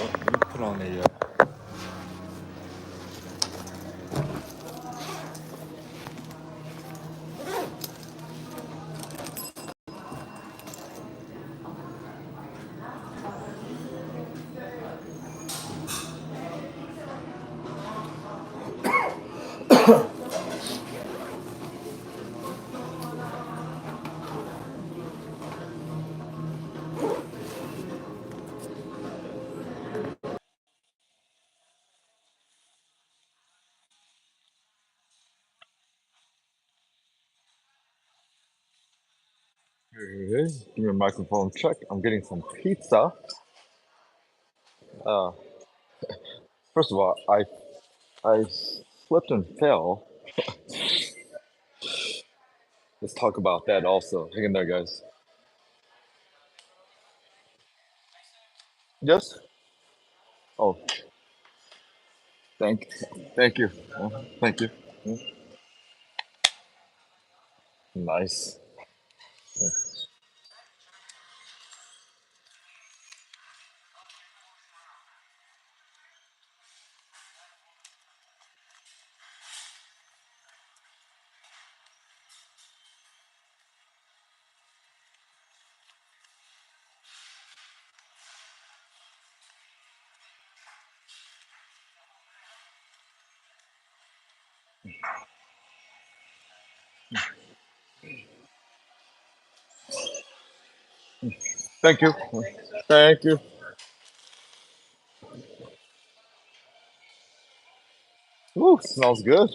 Let me put on a. Here it is. Give me a microphone check. I'm getting some pizza. Uh, First of all, I slipped and fell. Let's talk about that also. Hang in there, guys. Yes. Oh, thank, thank you. Thank you. Nice. Thank you. Thank you. Ooh, smells good.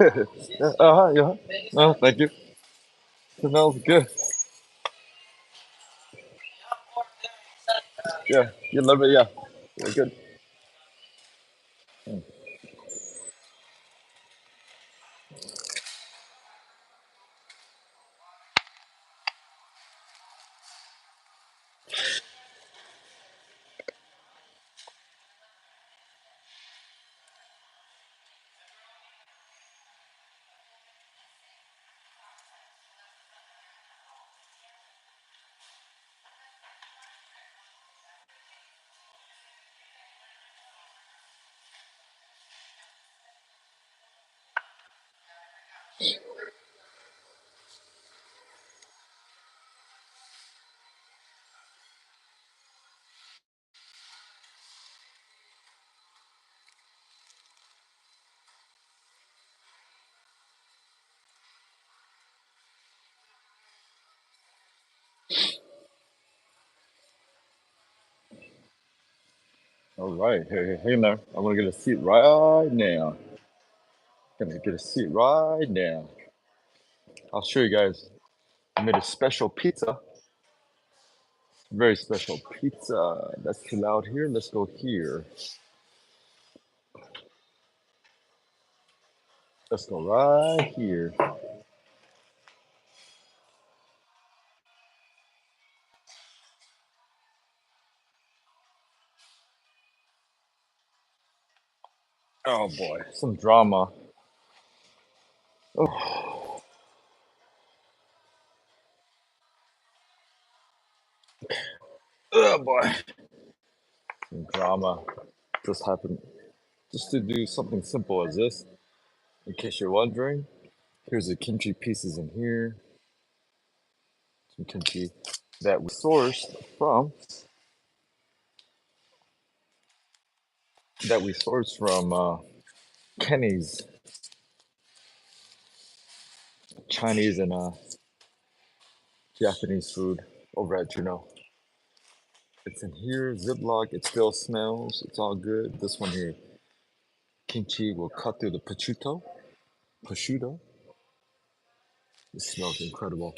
Yeah. No, thank you. Smells good. Yeah, you love it. Yeah, you're good. All right, hey there. I'm gonna get a seat right now. Gonna get a seat right now. I'll show you guys. I made a special pizza. Very special pizza. That's too loud here. Let's go here. Let's go right here. Oh boy, some drama. Oh, oh boy, some drama. Just happened. Just to do something simple as this. In case you're wondering, here's the kimchi pieces in here. Some kimchi that we sourced from Kenny's Chinese and Japanese food over at Juno. It's in here, Ziploc. It still smells. It's all good. This one here, kimchi will cut through the prosciutto. Prosciutto. It smells incredible.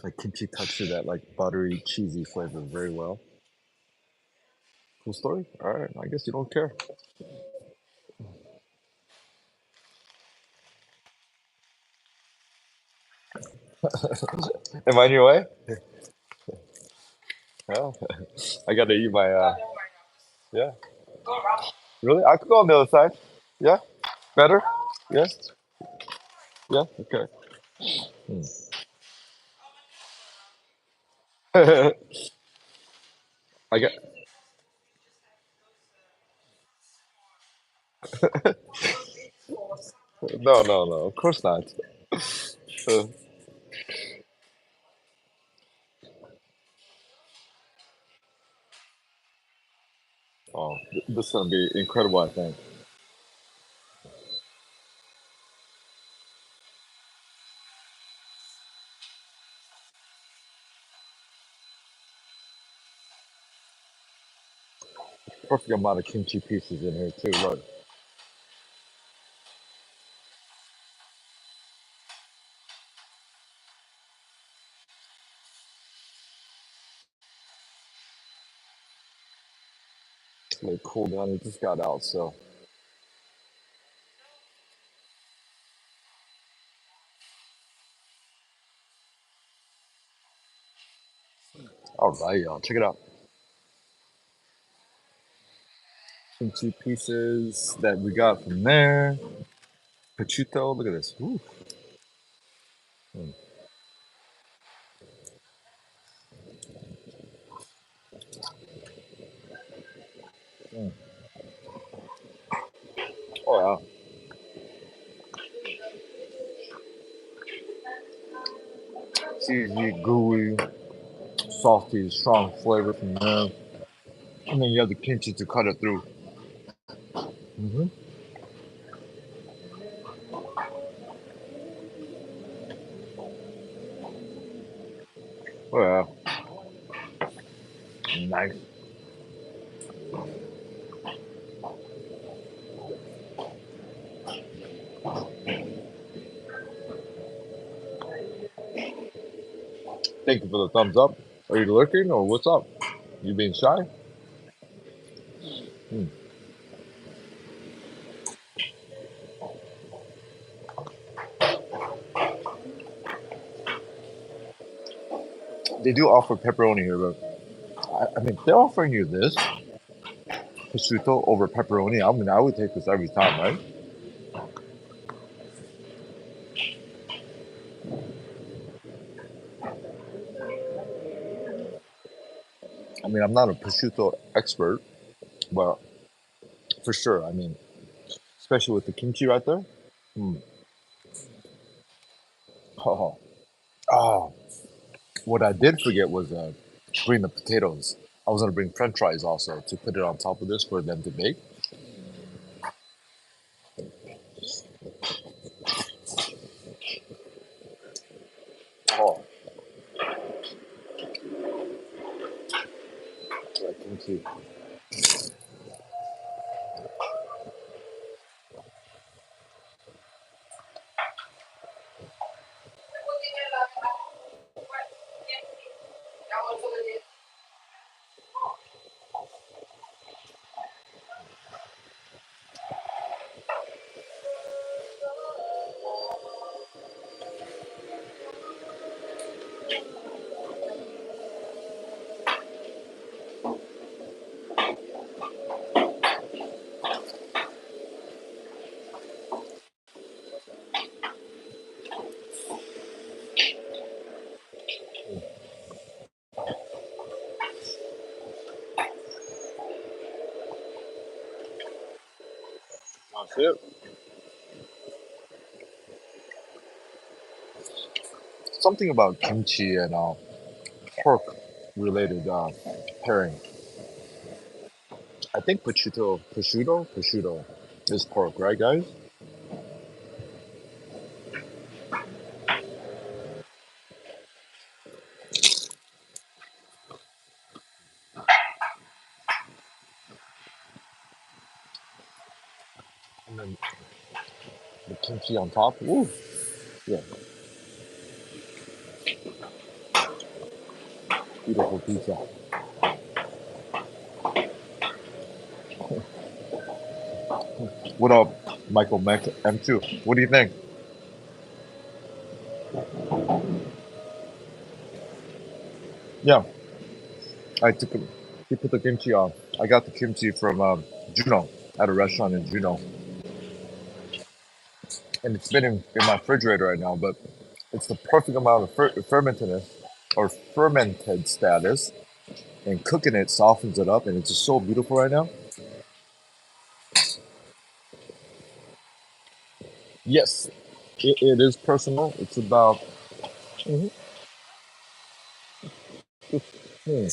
Like kimchi cuts through that like buttery, cheesy flavor very well. Cool story. All right, I guess you don't care. Am I in your way? Well, I gotta eat my. Yeah. Really? I could go on the other side. Yeah. Better. Yes. Yeah. Okay. I got. No, no, no. Of course not. Uh, oh, this is gonna be incredible. I think. Perfect amount of kimchi pieces in here too. Look. Let it cool down. It just got out, so all right, y'all. Check it out. Kimchi pieces that we got from there. Prosciutto. Look at this. Ooh. Mm, mm. Oh yeah. Cheesy, gooey, salty, strong flavor from there. And then you have the kimchi to cut it through. Hmm. Oh yeah. Nice. Thank you for the thumbs up. Are you lurking or what's up? You being shy? Mm. They do offer pepperoni here, but I mean, if they're offering you this prosciutto over pepperoni. I mean, I would take this every time, right? I mean, I'm not a prosciutto expert, but for sure. I mean, especially with the kimchi right there. Mm. Oh, oh, what I did forget was bring the potatoes. I was gonna bring French fries also to put it on top of this for them to bake. Oh, like kimchi. That's it. Something about kimchi and pork related pairing. I think prosciutto is pork, right, guys? And then the kimchi on top. Ooh, yeah, beautiful pizza. What up, Michael Mac M2? What do you think? Yeah, I took he put the kimchi on. I got the kimchi from Juno at a restaurant in Juno, and it's been in my refrigerator right now. But it's the perfect amount of fermentedness or fermented status, and cooking it softens it up, and it's just so beautiful right now. Yes, it is personal. It's about. Mhm. Hmm.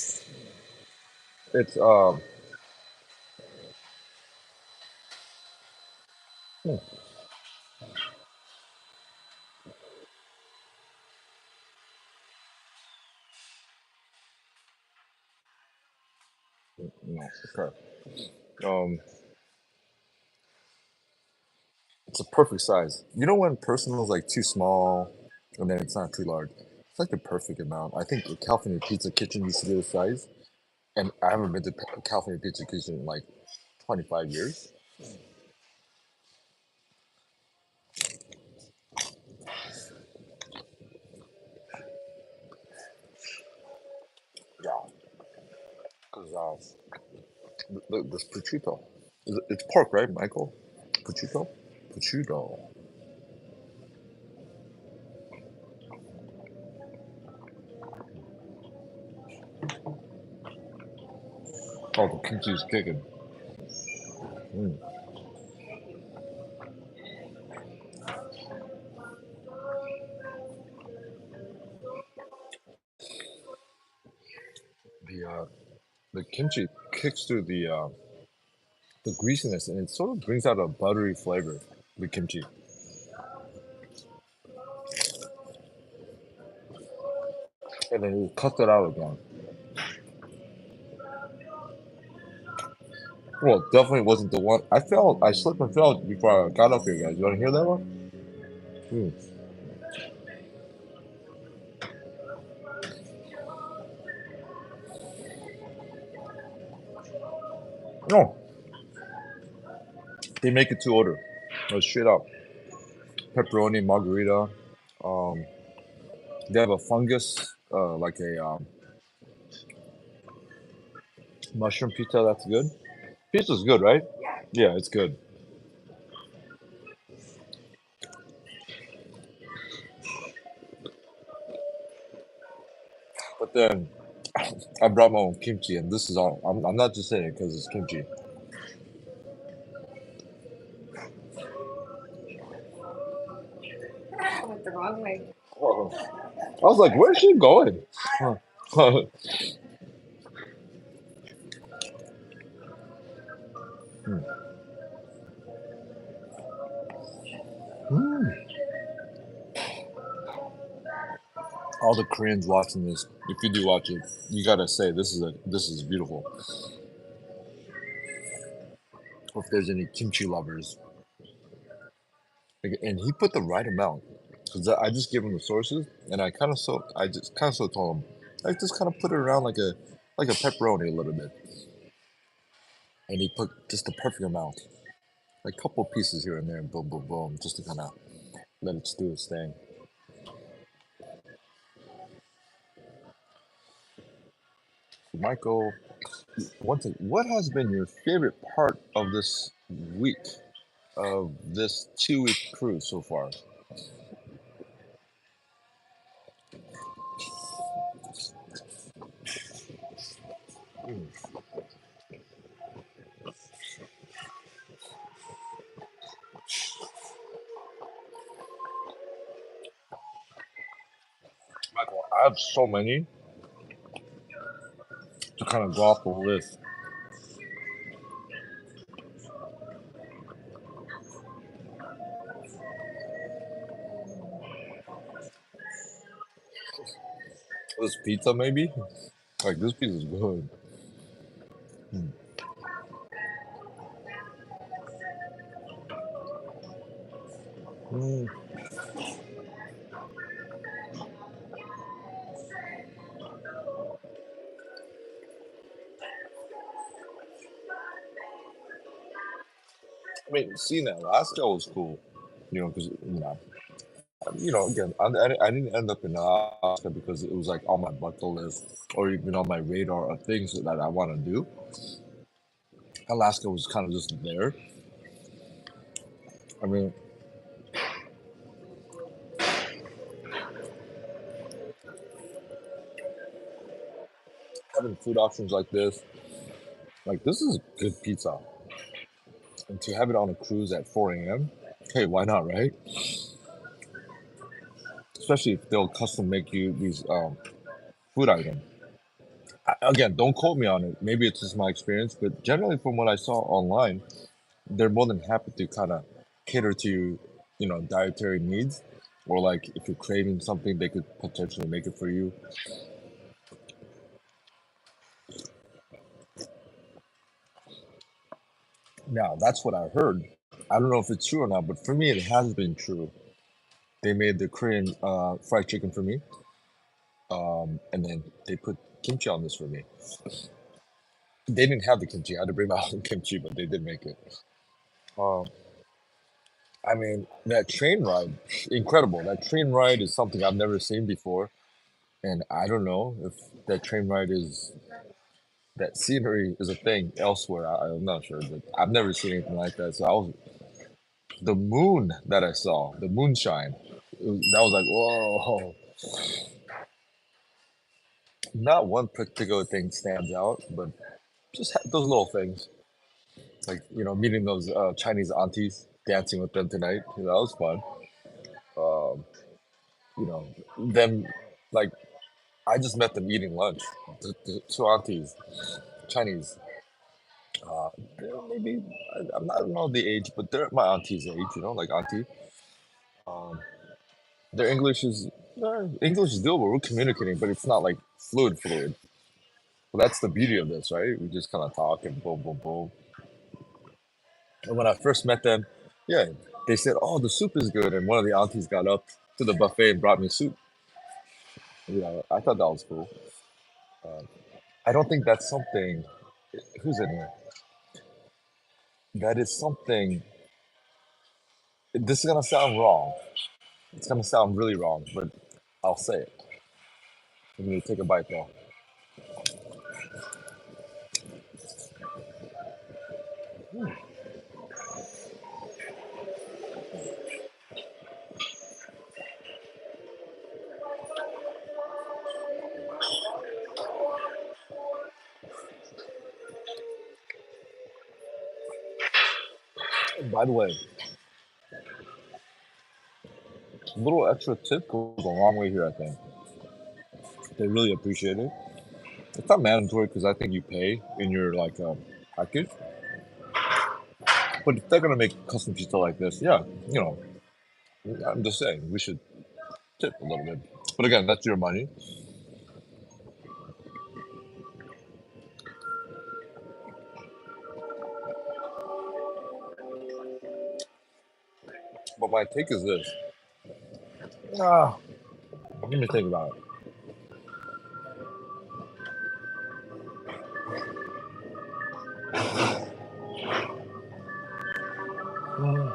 It's hmm. No, okay. Um, it's a perfect size. You know when personal is like too small, and then it's not too large. It's like the perfect amount. I think the California Pizza Kitchen used to be the size, and I haven't been to California Pizza Kitchen in like 25 years. Yeah, because this prosciutto, it's pork, right, Michael? Prosciutto, prosciutto. Oh, the kimchi is kicking. Mm. The the kimchi kicks through the greasiness, and it sort of brings out a buttery flavor. The kimchi, and then you cut it out again. Well, definitely wasn't the one. I slipped and fell before I got up here, guys. You want to hear that one? Mm. No, they make it to order. Straight up pepperoni margarita. Um, they have a fungus, like a mushroom pizza. That's good. Pizza's good, right? Yeah, it's good. But then I brought my own kimchi, and this is all. I'm not just saying it because it's kimchi. Oh, I was like, where's she going? Huh. Mm. All the Koreans watching this, if you do watch it, you gotta say this is beautiful. Or if there's any kimchi lovers, and he put the right amount because I just gave him the sources, and I just kind of so told him, I just kind of put it around like a pepperoni a little bit, and he put just the perfect amount, like a couple pieces here and there, and boom, boom, boom, just to kind of let it do its thing. Michael, one thing, what has been your favorite part of this week, of this 2 week cruise so far? Mm. Michael, I have so many to kind of go off the list. This pizza, maybe? Like, this pizza is good. Mm. Mm. I mean, seeing Alaska was cool, because, again, I didn't end up in Alaska because it was like on my bucket list or even on my radar of things that I want to do. Alaska was kind of just there. I mean, having food options like this is good pizza. And to have it on a cruise at 4 a.m. Hey, why not, right? Especially if they'll custom make you these food items. Again, don't quote me on it. Maybe it's just my experience, but generally from what I saw online, they're more than happy to kind of cater to, dietary needs, or like if you're craving something, they could potentially make it for you. Now, that's what I heard. I don't know if it's true or not, but for me, it has been true. They made the Korean fried chicken for me, and then they put kimchi on this for me. They didn't have the kimchi. I had to bring my own kimchi, but they did make it. Um, I mean, that train ride, incredible. That train ride is something I've never seen before, and I don't know if that train ride is that scenery is a thing elsewhere. I'm not sure, but I've never seen anything like that. So the moon that I saw, the moonshine, that was like, whoa. Not one particular thing stands out, but just those little things, like meeting those Chinese aunties, dancing with them tonight. That was fun. Um, them like I just met them eating lunch. The two aunties, Chinese. Uh, they're maybe I don't know the age, but they're my auntie's age. Like auntie. Um, their English is doable. We're communicating, but it's not like fluid. Well, that's the beauty of this, right? We just kind of talk and boom, boom, boom. And when I first met them, yeah, they said, "Oh, the soup is good." And one of the aunties got up to the buffet and brought me soup. I thought that was cool. Uh, I don't think that's something. Who's in here? That is something. This is gonna sound wrong. It's gonna sound really wrong, but I'll say it. Let me take a bite though. By the way, a little extra tip goes a long way here. I think they really appreciate it. It's not mandatory because I think you pay in your package. But if they're gonna make custom pizza like this, yeah, you know, I'm just saying we should tip a little bit. But again, that's your money. But my take is this. Ah, let me think about it. Mm,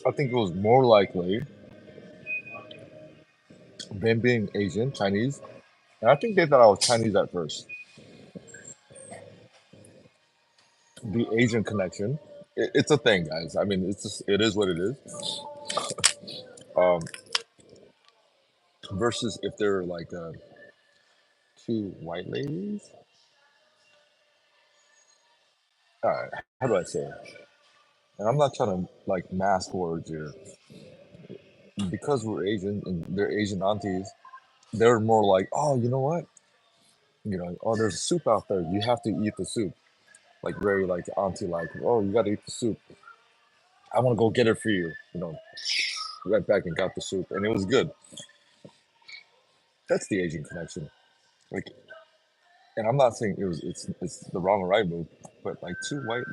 I think it was more likely them being Asian, Chinese, and I think they thought I was Chinese at first. The Asian connection, it's a thing, guys. I mean, it is what it is. Um, versus if they're like two white ladies. How do I say it? And I'm not trying to like mask words here. Because we're Asian and they're Asian aunties, they're more like, oh, you know what? Oh, there's soup out there. You have to eat the soup. Like very like auntie like, oh, you got to eat the soup. I want to go get it for you. Right back and got the soup, and it was good. That's the Asian connection. Like, and I'm not saying it's the wrong or right move, but like two white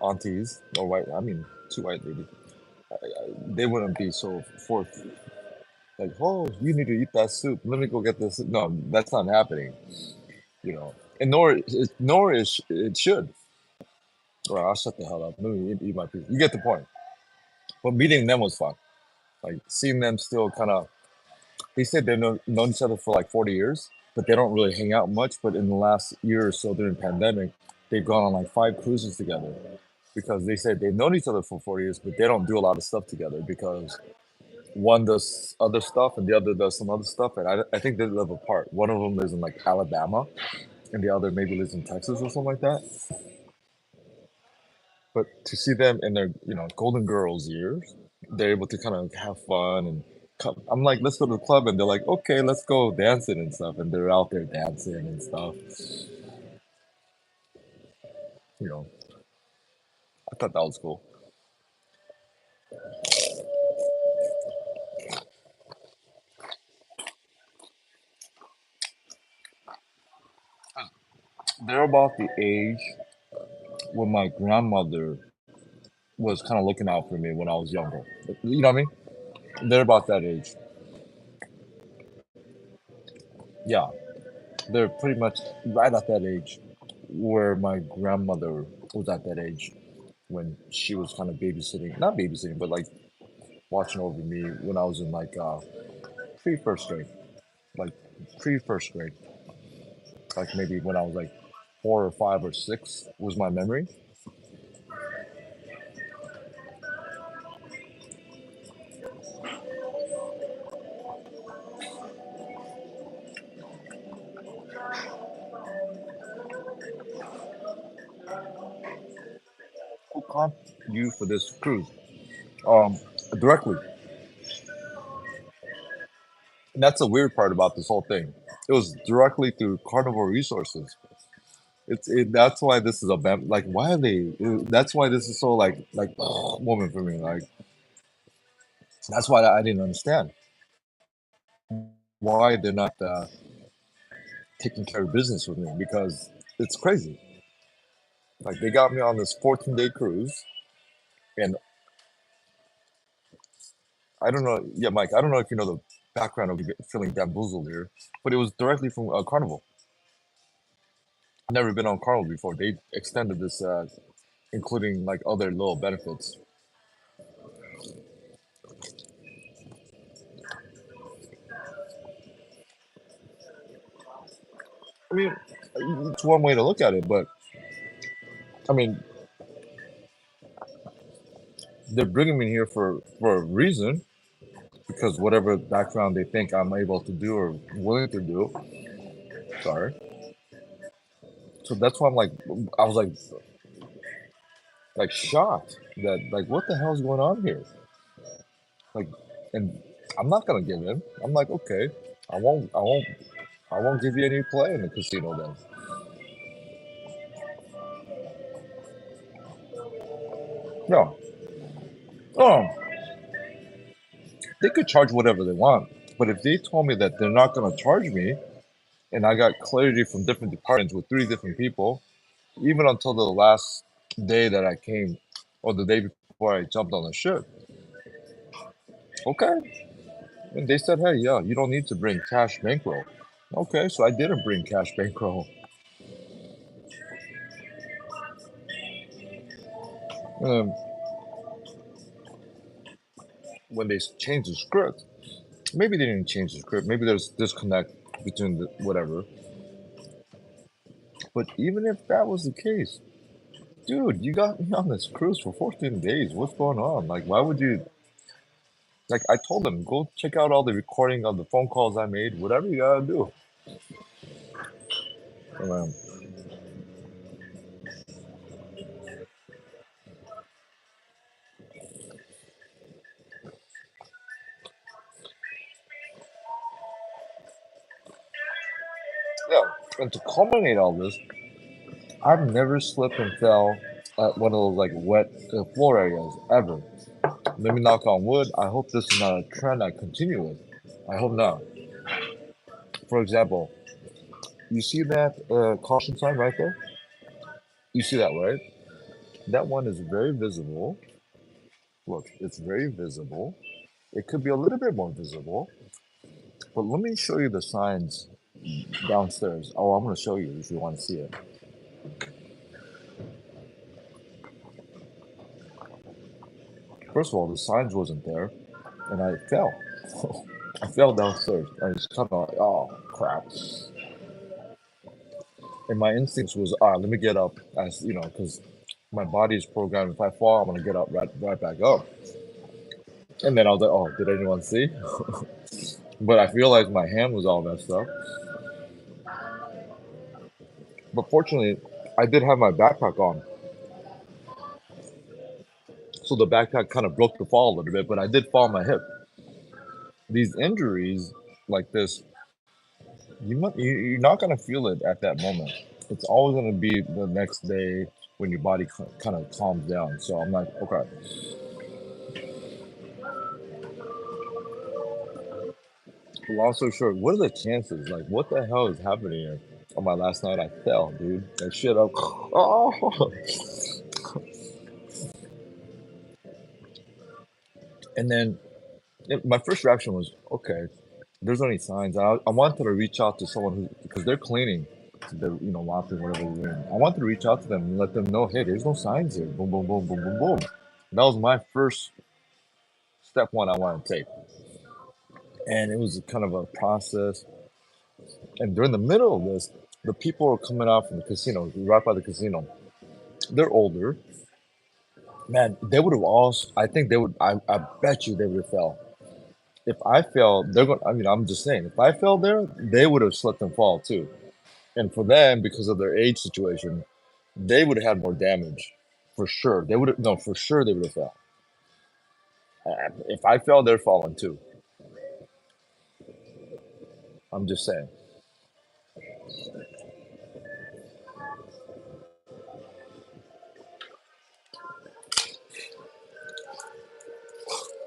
aunties or white, I mean two white ladies, they wouldn't be so forth like, oh, you need to eat that soup. Let me go get this. No, that's not happening. And nor is it should. Or I'll shut the hell up. Let me eat my piece. You get the point. But meeting them was fun. Like seeing them still kind of. They said they've known each other for like 40 years, but they don't really hang out much. But in the last year or so during pandemic, they've gone on like 5 cruises together because they said they've known each other for 40 years, but they don't do a lot of stuff together because one does other stuff and the other does some other stuff. And I think they live apart. One of them lives in like Alabama and the other maybe lives in Texas or something like that. But to see them in their, golden girls years, they're able to kind of have fun and come. I'm like, let's go to the club, and they're like, okay, let's go dancing and stuff, and they're out there dancing and stuff. You know, I thought that was cool. They're about the age when my grandmother was kind of looking out for me when I was younger. You know what I mean? They're about that age. Yeah, they're pretty much right at that age where my grandmother was at that age when she was kind of babysitting, not babysitting, but like watching over me when I was in like pre first grade, like pre first grade, like maybe when I was like 4 or 5 or 6 was my memory. Who comped you for this cruise? Um, Directly. And that's the weird part about this whole thing. It was directly through Carnival Resources. That's why this is a like why are they? That's why this is so like woman for me. Like that's why I didn't understand why they're not taking care of business with me because it's crazy. Like they got me on this 14-day cruise, and I don't know. Yeah, Mike, I don't know if you know the background of feeling bamboozled here, but it was directly from Carnival. I've never been on Carnival before. They extended this, including like other little benefits. I mean, it's one way to look at it, but I mean, they're bringing me here for a reason because whatever background they think I'm able to do or willing to do. Sorry. So that's why I'm like, I was like shocked that like what the hell is going on here? Like, and I'm not gonna give in. I'm like, okay, I won't give you any play in the casino then. No, oh, they could charge whatever they want, but if they told me that they're not gonna charge me, and I got clarity from different departments with 3 different people, even until the last day that I came, or the day before I jumped on the ship, okay, and they said, hey, yeah, you don't need to bring cash bankroll. Okay, so I didn't bring cash bankroll. Um, when they changed the script, maybe they didn't change the script. Maybe there's disconnect between the whatever. But even if that was the case, dude, you got me on this cruise for 14 days. What's going on? Like, why would you? Like, I told them, go check out all the recording of the phone calls I made. Whatever you gotta do. And, yeah, and to culminate all this, I've never slipped and fell at one of those like wet floor areas ever. Let me knock on wood. I hope this is not a trend I continue with. I hope not. For example, you see that caution sign right there? You see that, right? That one is very visible. Look, it's very visible. It could be a little bit more visible, but let me show you the signs downstairs. Oh, I'm going to show you if you want to see it. First of all, the signs wasn't there, and I fell. I fell downstairs. I just kind of, oh crap. And my instincts was, let me get up, as you know, because my body is programmed. If I fall, I'm gonna get up right back up. And then I was like, oh, did anyone see? But I realized my hand was all messed up. But fortunately, I did have my backpack on. So the backpack kind of broke the fall a little bit, but I did fall on my hip. These injuries like this, you're not gonna feel it at that moment. It's always gonna be the next day when your body kind of calms down. So I'm like, okay. Long story short, what are the chances? Like, what the hell is happening here? On my last night, I fell, dude. That shit up. Oh. And then my first reaction was, okay, there's any signs. I wanted to reach out to someone who, because they're cleaning, they're, mopping, whatever they're doing. I wanted to reach out to them and let them know, hey, there's no signs here. Boom, boom, boom, boom, boom, boom. That was my first step one I wanted to take. And it was kind of a process. And during the middle of this, the people are coming out from the casino, right by the casino. They're older. Man, they would have all, I think they would, I bet you they would have fell. If I fell, they're going, I mean, I'm just saying, if I fell there, they would have slipped and fall too. And for them, because of their age situation, they would have had more damage for sure. They would have, no, for sure they would have fell. If I fell, they're falling too. I'm just saying.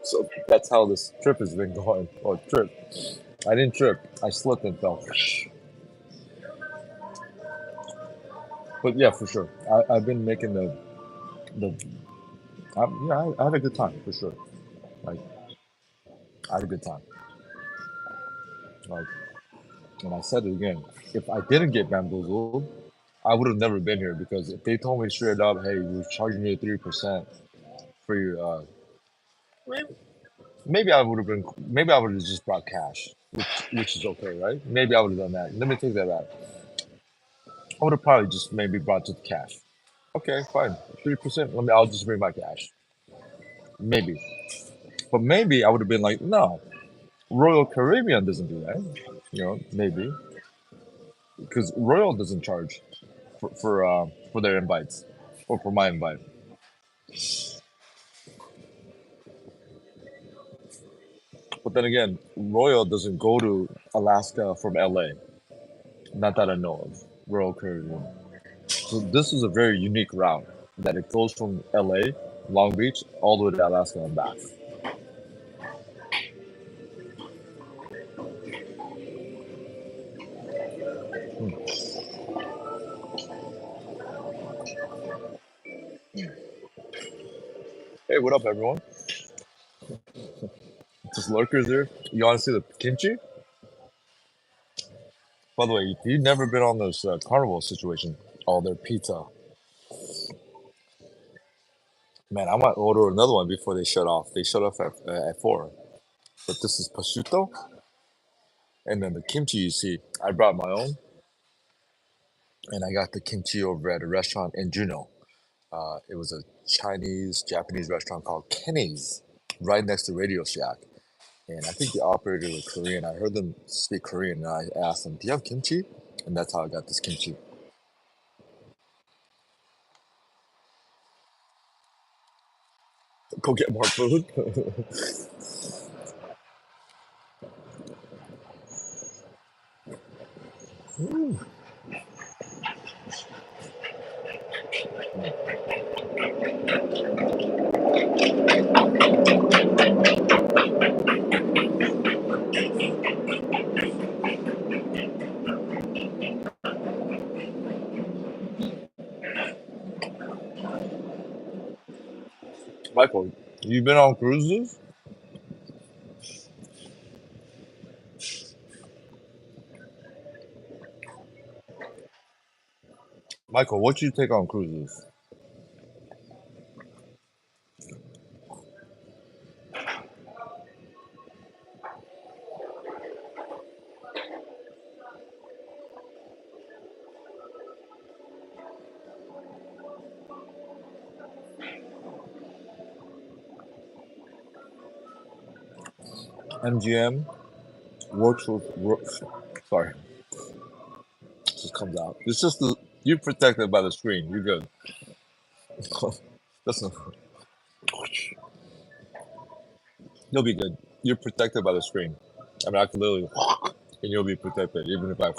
So that's how this trip has been going. Or trip. I didn't trip. I slipped and fell. But yeah, for sure. I've been making the I had a good time for sure. Like I had a good time. Like, and I said it again. If I didn't get bamboozled, I would have never been here because if they told me straight up, hey, we're charging you 3% for your maybe I would have been maybe I would have just brought cash, which is okay, right? Maybe I would have done that. Let me take that back. I would have probably just maybe brought just cash. Okay, fine. 3%. I'll just bring my cash. Maybe. But maybe I would have been like, no, Royal Caribbean doesn't do that. Maybe. Because Royal doesn't charge for their invites. Or for my invite. But then again, Royal doesn't go to Alaska from LA. Not that I know of. Royal Caribbean. So this is a very unique route that it goes from LA, Long Beach, all the way to Alaska and back. Hmm. Hey, what up, everyone? Just lurkers here. You want to see the kimchi? By the way, if you've never been on this Carnival situation, oh, their pizza. Man, I might order another one before they shut off. They shut off at 4. But this is prosciutto. And then the kimchi you see, I brought my own. And I got the kimchi over at a restaurant in Juneau. It was a Chinese, Japanese restaurant called Kenny's, right next to Radio Shack. And I think the operator was Korean. I heard them speak Korean, and I asked them, "Do you have kimchi?" And that's how I got this kimchi. Go get more food. Michael, you been on cruises? Michael, what you take on cruises? MGM works with works. Sorry, it just comes out. It's just you're protected by the screen. You're good. Listen, You'll be good. You're protected by the screen. I mean, I can literally, and you'll be protected, even if I.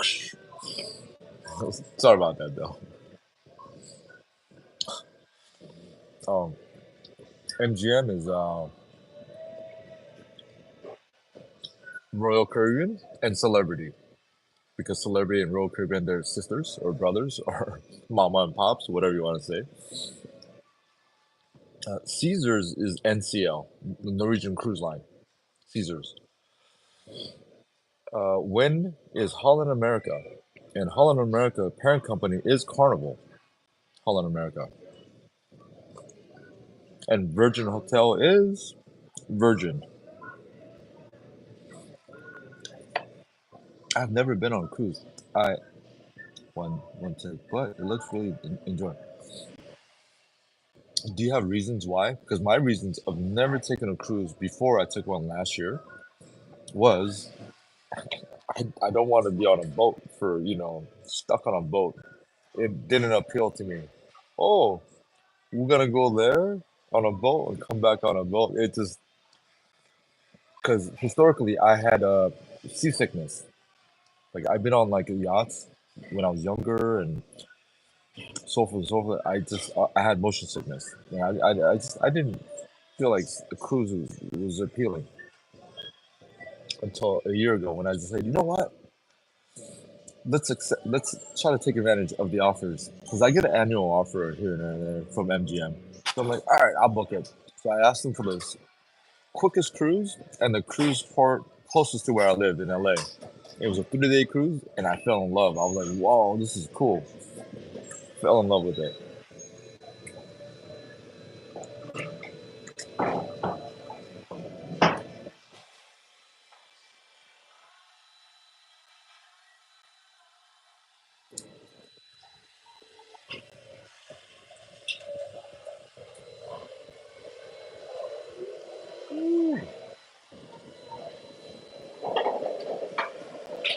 Sorry about that, though. Um, MGM is Royal Caribbean and Celebrity because Celebrity and Royal Caribbean they're sisters or brothers or mama and pops, whatever you want to say. Caesars is NCL, the Norwegian Cruise Line. Caesars. Win is Holland America, and Holland America parent company is Carnival. Holland America, and Virgin Hotel is Virgin. I've never been on a cruise. I one to, but it looks really enjoy. Do you have reasons why? Because my reasons of never taking a cruise before I took one last year was I don't want to be on a boat for stuck on a boat. It didn't appeal to me. Oh, we're gonna go there on a boat and come back on a boat. It just because historically I had seasickness. Like I've been on like yachts when I was younger and so forth and so forth. I had motion sickness. I didn't feel like the cruise was appealing until a year ago when I just said, you know what? Let's try to take advantage of the offers because I get an annual offer here and there from MGM. So I'm like, all right, I'll book it. So I asked them for the quickest cruise and the cruise port closest to where I lived in LA. It was a 3-day cruise, and I fell in love. I was like, "Whoa, this is cool." Fell in love with it.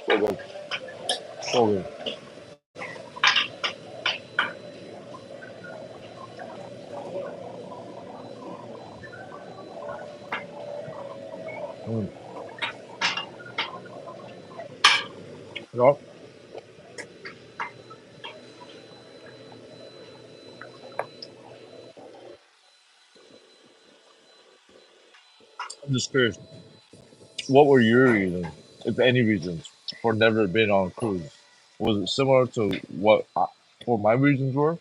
So good, so good. Mm. Yep. I'm just curious. What were your reasons, if any reasons, for never being on a cruise? Was it similar to what my reasons were?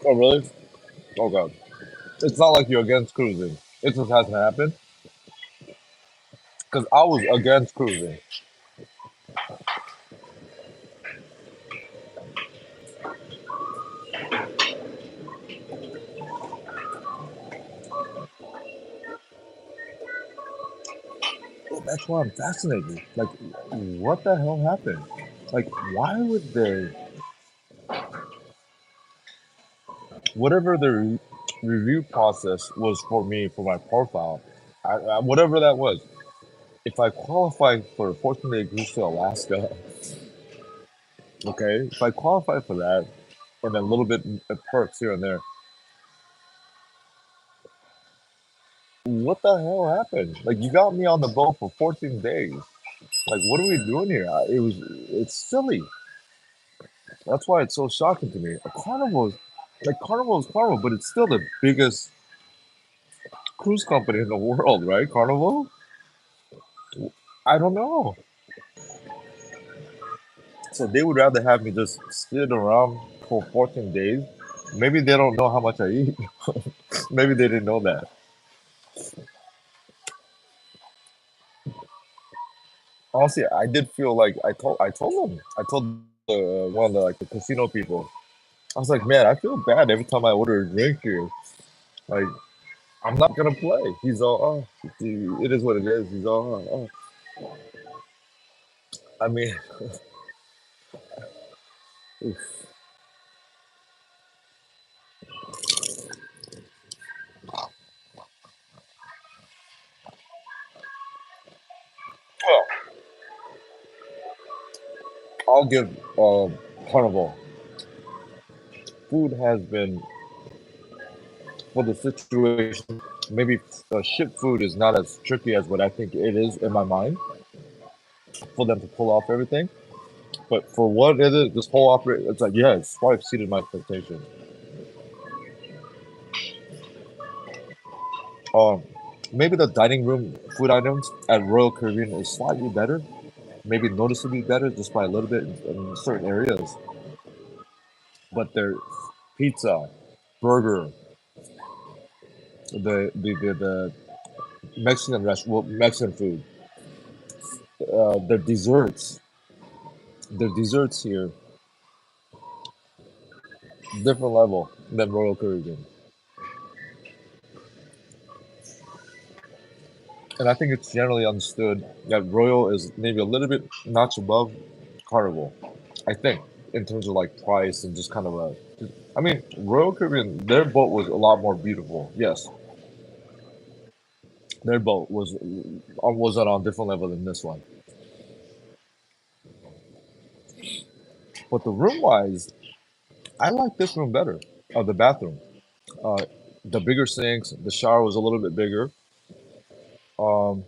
Oh, really? Oh, God. It's not like you're against cruising. It just hasn't happened. Because I was against cruising. Well, that's why I'm fascinated. Like, what the hell happened? Like, why would they, whatever the review process was for me for my profile, whatever that was, if I qualify for a 14-day cruise to Alaska, okay, if I qualify for that, and a little bit of perks here and there, what the hell happened? Like, you got me on the boat for 14 days. Like, what are we doing here? It's silly. That's why it's so shocking to me. Carnival is Carnival, but it's still the biggest cruise company in the world, right? Carnival. I don't know. So they would rather have me just sit around for 14 days. Maybe they don't know how much I eat. Maybe they didn't know that. Honestly, I did feel like I told one of the like the casino people. I was like, man, I feel bad every time I order a drink here. Like, I'm not gonna play. He's all, oh, it is what it is. He's all, oh. I mean, oof. I'll give Carnival. Food has been for the situation. Maybe ship food is not as tricky as what I think it is in my mind for them to pull off everything. But for what it is, this whole operation, it's like, yeah, it's far exceeded my expectations. Um, Maybe the dining room food items at Royal Caribbean is slightly better, maybe noticeably better just by a little bit in certain areas. But their pizza, burger, the Mexican food, their desserts here, different level than Royal Caribbean. And I think it's generally understood that Royal is maybe a little bit notch above Carnival. I think in terms of like price and just kind of a. I mean, Royal Caribbean, their boat was a lot more beautiful. Yes, their boat was on a different level than this one. But the room wise, I like this room better. The bathroom, uh, the bigger sinks, the shower was a little bit bigger. Um,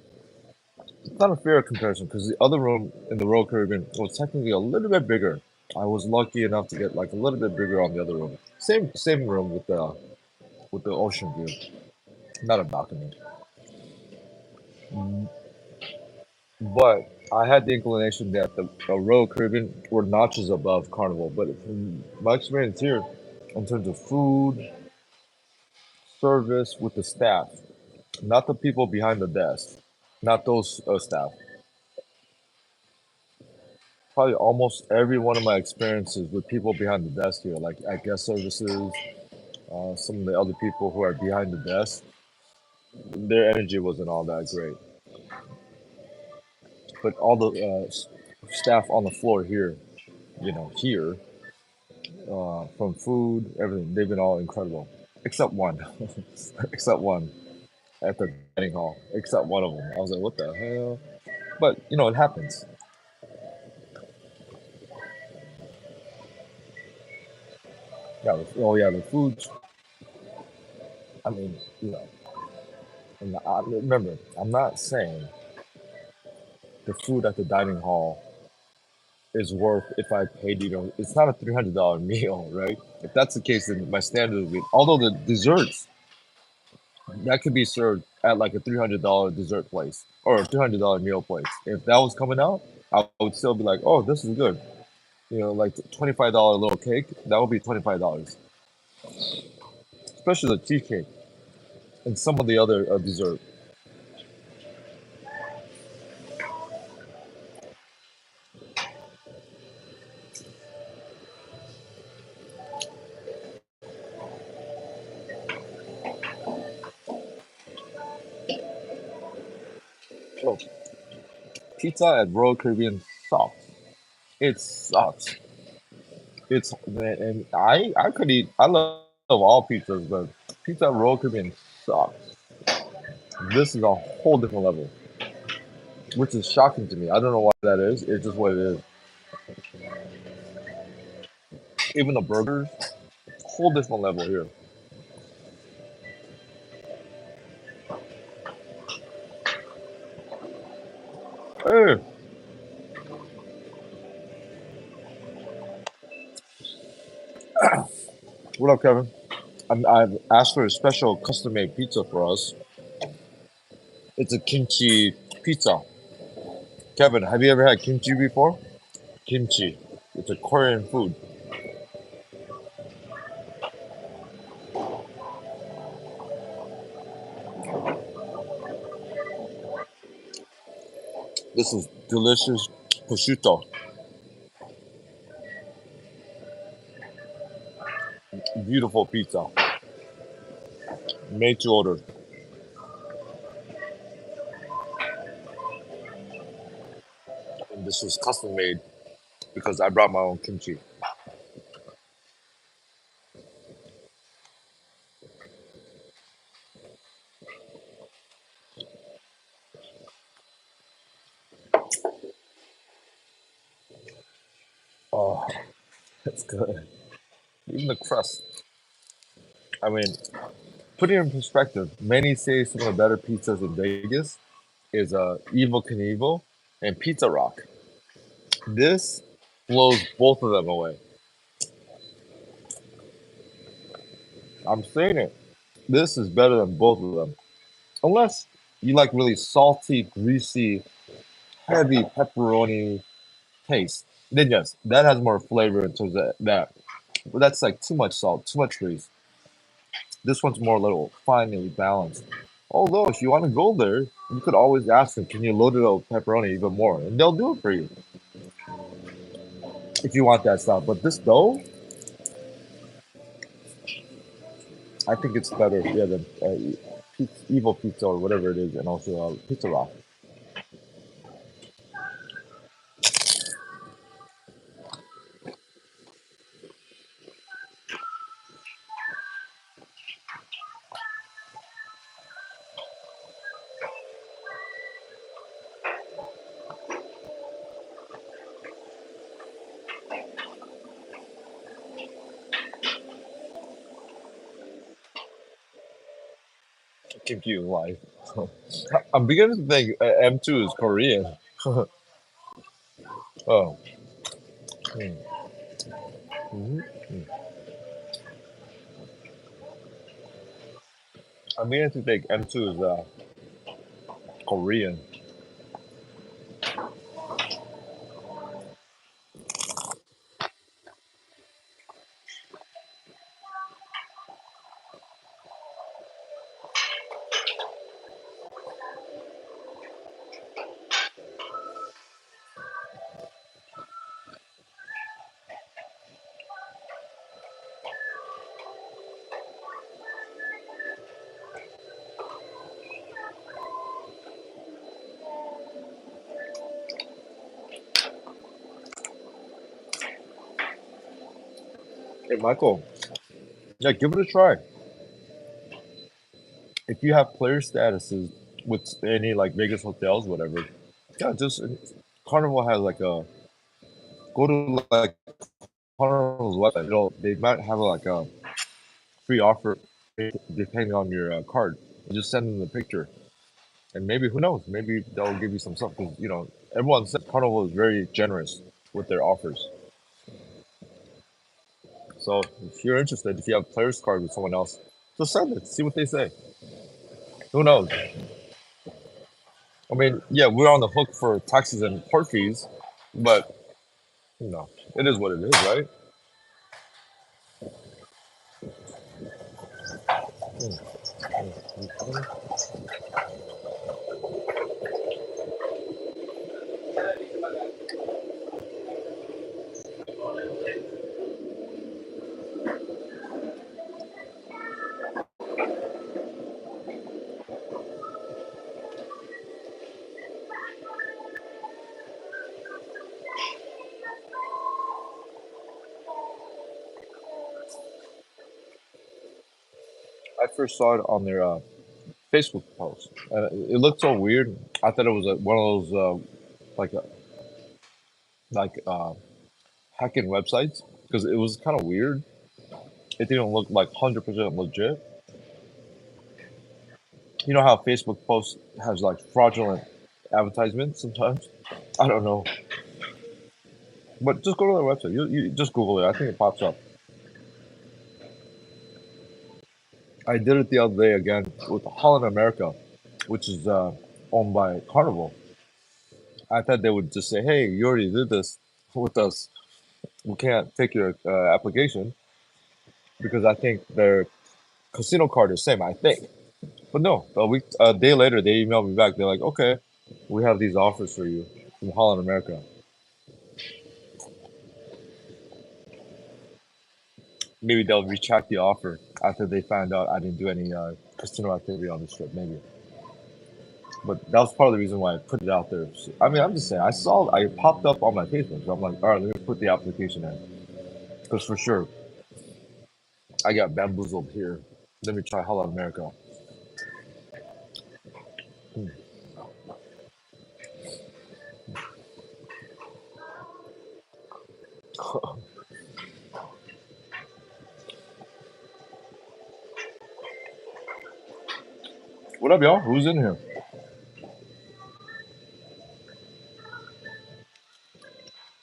it's not a fair comparison because the other room in the Royal Caribbean was technically a little bit bigger. I was lucky enough to get like a little bit bigger on the other room. Same room with the ocean view, not a balcony. Mm, but I had the inclination that the Royal Caribbean were notches above Carnival. But from my experience here, in terms of food, service with the staff, not the people behind the desk, not those staff. Probably almost every one of my experiences with people behind the desk here, like at guest services, some of the other people who are behind the desk, their energy wasn't all that great. But all the staff on the floor here, here, from food, everything, they've been all incredible, except one, except one at the dining hall, except one of them. I was like, what the hell? But it happens. Yeah. Oh yeah, the food. I mean, remember, I'm not saying the food at the dining hall is worth if I paid, it's not a $300 meal, right? If that's the case, then my standard would be, although the desserts, that could be served at like a $300 dessert place or a $300 meal place. If that was coming out, I would still be like, oh, this is good. Like $25 little cake, that would be $25, especially the cheesecake and some of the other dessert. Oh, pizza at Royal Caribbean sucks. It sucks. And I could eat. I love all pizzas, but pizza at Royal Caribbean sucks. This is a whole different level, which is shocking to me. I don't know why that is. It's just what it is. Even the burgers, whole different level here. Hey, what up, Kevin? I've asked for a special custom-made pizza for us. It's a kimchi pizza. Kevin, have you ever had kimchi before? Kimchi. It's a Korean food. This is delicious prosciutto. Beautiful pizza. Made to order. And this was custom made because I brought my own kimchi. Oh, that's good. Even the crust. I mean, put it in perspective. Many say some of the better pizzas in Vegas is Evil Knievel and Pizza Rock. This blows both of them away. I'm saying it. This is better than both of them. Unless you like really salty, greasy, heavy pepperoni taste. Then yes, that has more flavor in terms of that. But that's like too much salt, too much grease. This one's more a little finely balanced. Although if you want to go there, you could always ask them, can you load it up with pepperoni even more? And they'll do it for you if you want that style. But this dough, I think it's better, yeah, than Evil Pizza or whatever it is, and also Pizza Rock. Kimchi is life. I'm beginning to think M2 is Korean. Oh, mm, mhm, mm. I'm beginning to think M2 is Korean. Hey, Michael, yeah, give it a try. If you have player statuses with any like Vegas hotels, whatever, yeah, just Carnival has like a go to like Carnival's website. They might have like a free offer depending on your card. Just send them the picture, and maybe who knows? Maybe they'll give you some stuff because everyone says Carnival is very generous with their offers. So if you're interested, if you have players card with someone else, just send it. See what they say. Who knows? I mean, yeah, we're on the hook for taxes and port fees, but it is what it is, right? I first saw it on their Facebook post, and it looked so weird. I thought it was one of those like uh, like hacking websites because it was kind of weird. It didn't look like 100% legit. You know how Facebook post has like fraudulent advertisements sometimes. I don't know, but just go to their website. You just Google it. I think it pops up. I did it the other day again with Holland America, which is owned by Carnival. I thought they would just say, "Hey, you already did this with us. We can't take your application because I think their casino card is same. I think." But no, a day later, they emailed me back. They're like, "Okay, we have these offers for you from Holland America." Maybe they'll retract the offer after they find out I didn't do any casino activity on this trip. Maybe, but that was part of the reason why I put it out there. I mean, I'm just saying. I popped up on my Facebook. So I'm like, all right, let me put the application in because for sure I got bamboozled here. Let me try Holland America. Hmm. What up, y'all? Who's in here?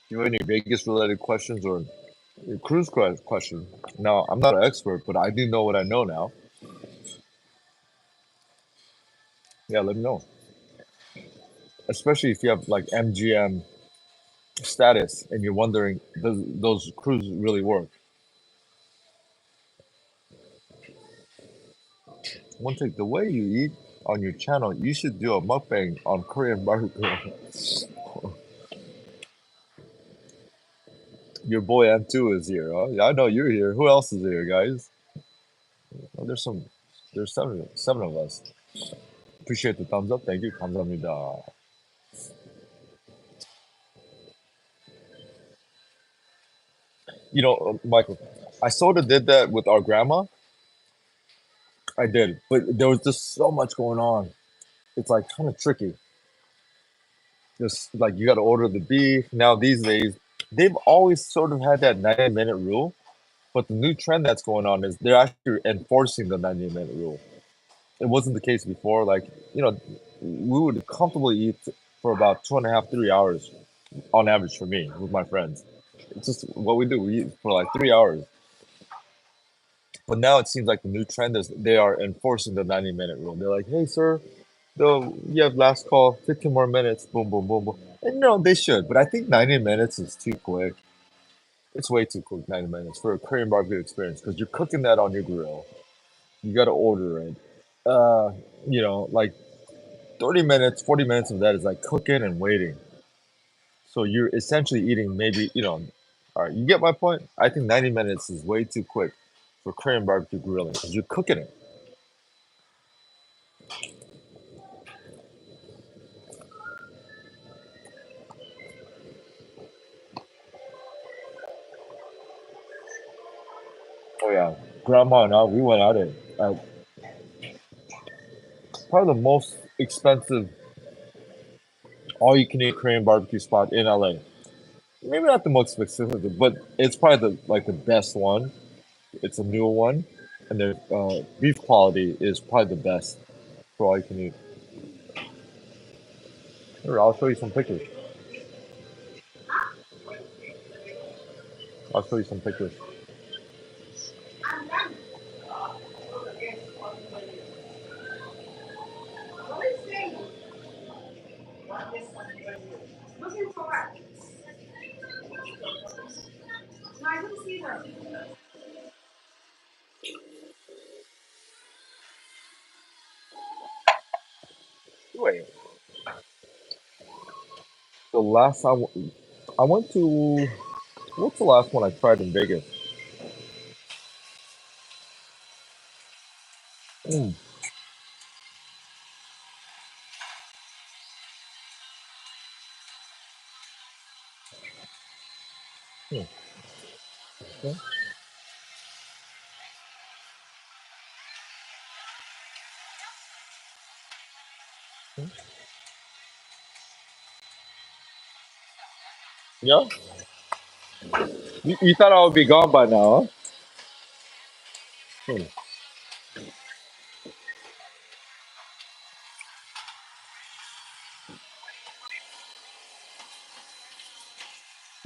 Do you have any Vegas related questions or a cruise question? Now, I'm not an expert, but I do know what I know now. Yeah, let me know. Especially if you have like MGM status and you're wondering, does those cruises really work? One thing, the way you eat on your channel, you should do a mukbang on Korean barbecue. Your boy M2 is here. Huh? Yeah, I know you're here. Who else is here, guys? Oh, there's seven of us. Appreciate the thumbs up. Thank you. 감사합니다. Michael, I sort of did that with our grandma. I did, but there was just so much going on. It's like kind of tricky. Just like you got to order the beef. Now these days, they've always sort of had that 90-minute rule, but the new trend that's going on is they're actually enforcing the 90-minute rule. It wasn't the case before. Like, we would comfortably eat for about 2.5, 3 hours on average for me with my friends. It's just what we do. We eat for like 3 hours. But now it seems like the new trend is they are enforcing the 90-minute rule. They're like, hey, sir, though you have last call, 15 more minutes, boom, boom, boom, boom. And no, they should. But I think 90 minutes is too quick. It's way too quick, 90 minutes for a Korean barbecue experience because you're cooking that on your grill. You got to order it. Uh, like 30 minutes, 40 minutes of that is like cooking and waiting. So you're essentially eating maybe, all right, you get my point? I think 90 minutes is way too quick for Korean barbecue grilling because you're cooking it. Oh, yeah. Grandma and I, we went at it. Probably the most expensive all you can eat Korean barbecue spot in LA. Maybe not the most expensive, but it's probably the best one. It's a newer one, and the beef quality is probably the best for all you can eat. Here, I'll show you some pictures. I'll show you some pictures. Wait, the last time I went to, what's the last one I tried in Vegas? Mm, mm, okay, mm. Yeah, you thought I would be gone by now, huh? Mm,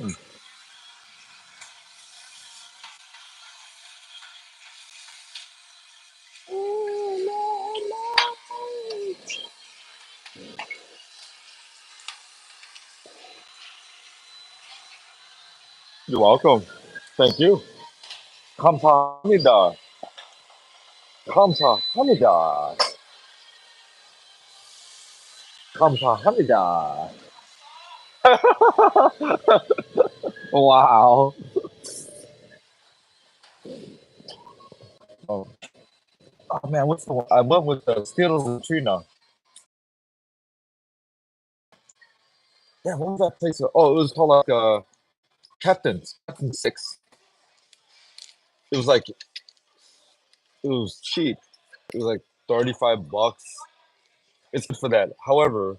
mm. You're welcome. Thank you. 감사합니다. 감사합니다. 감사합니다. Wow. Oh, oh man, what's the one? I went with the Skittles and Trina. Yeah, what was that place? Oh, it was called like Captain Six. It was like it was cheap. It was like $35. It's good for that. However,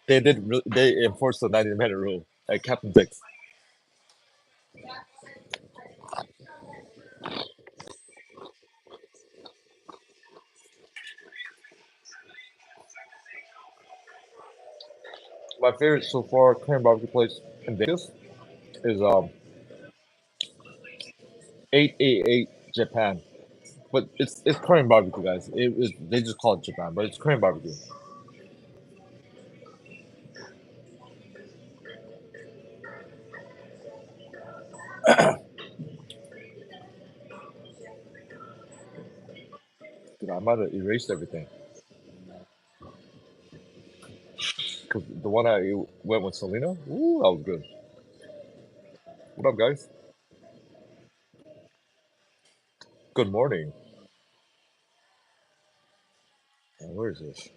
they enforced the 90-minute rule at Captain Six. My favorite so far Korean barbecue place in Vegas is 888 Japan. But it's Korean barbecue, guys. They just call it Japan, but it's Korean barbecue. Dude, I might have erased everything because the one I went with Selena, ooh, that was good. What up, guys? Good morning. Where is this?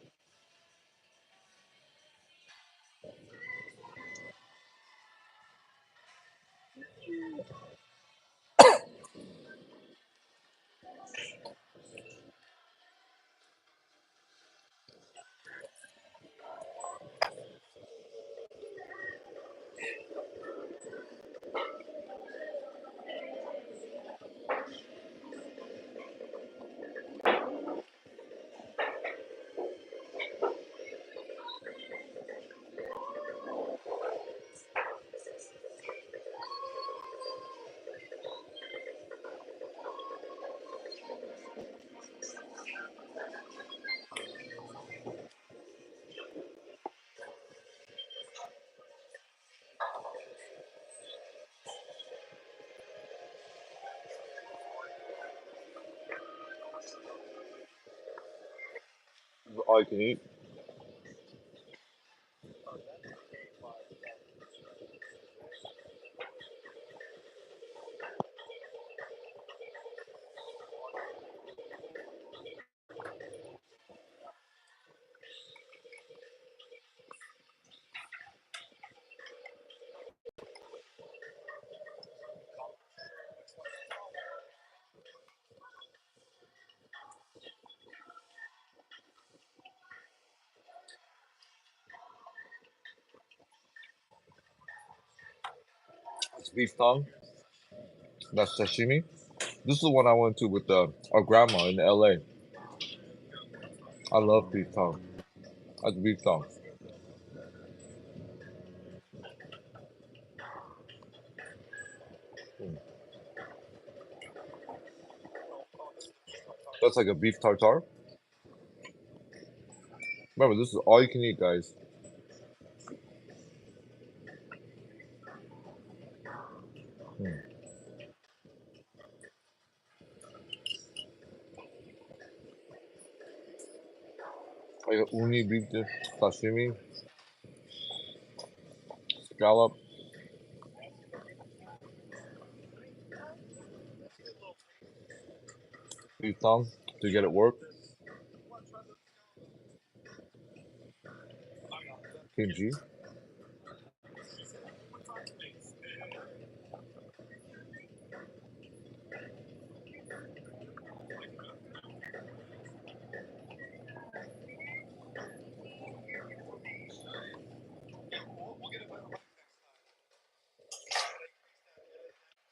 All you can eat. It's beef tongue. That's sashimi. This is the one I went to with our grandma in LA. I love beef tongue. That's beef tongue. Mm. That's like a beef tartare. Remember, this is all you can eat, guys. Mm. Like a uni beef dish, sashimi, scallop, beef tongue to get it work. Kimchi.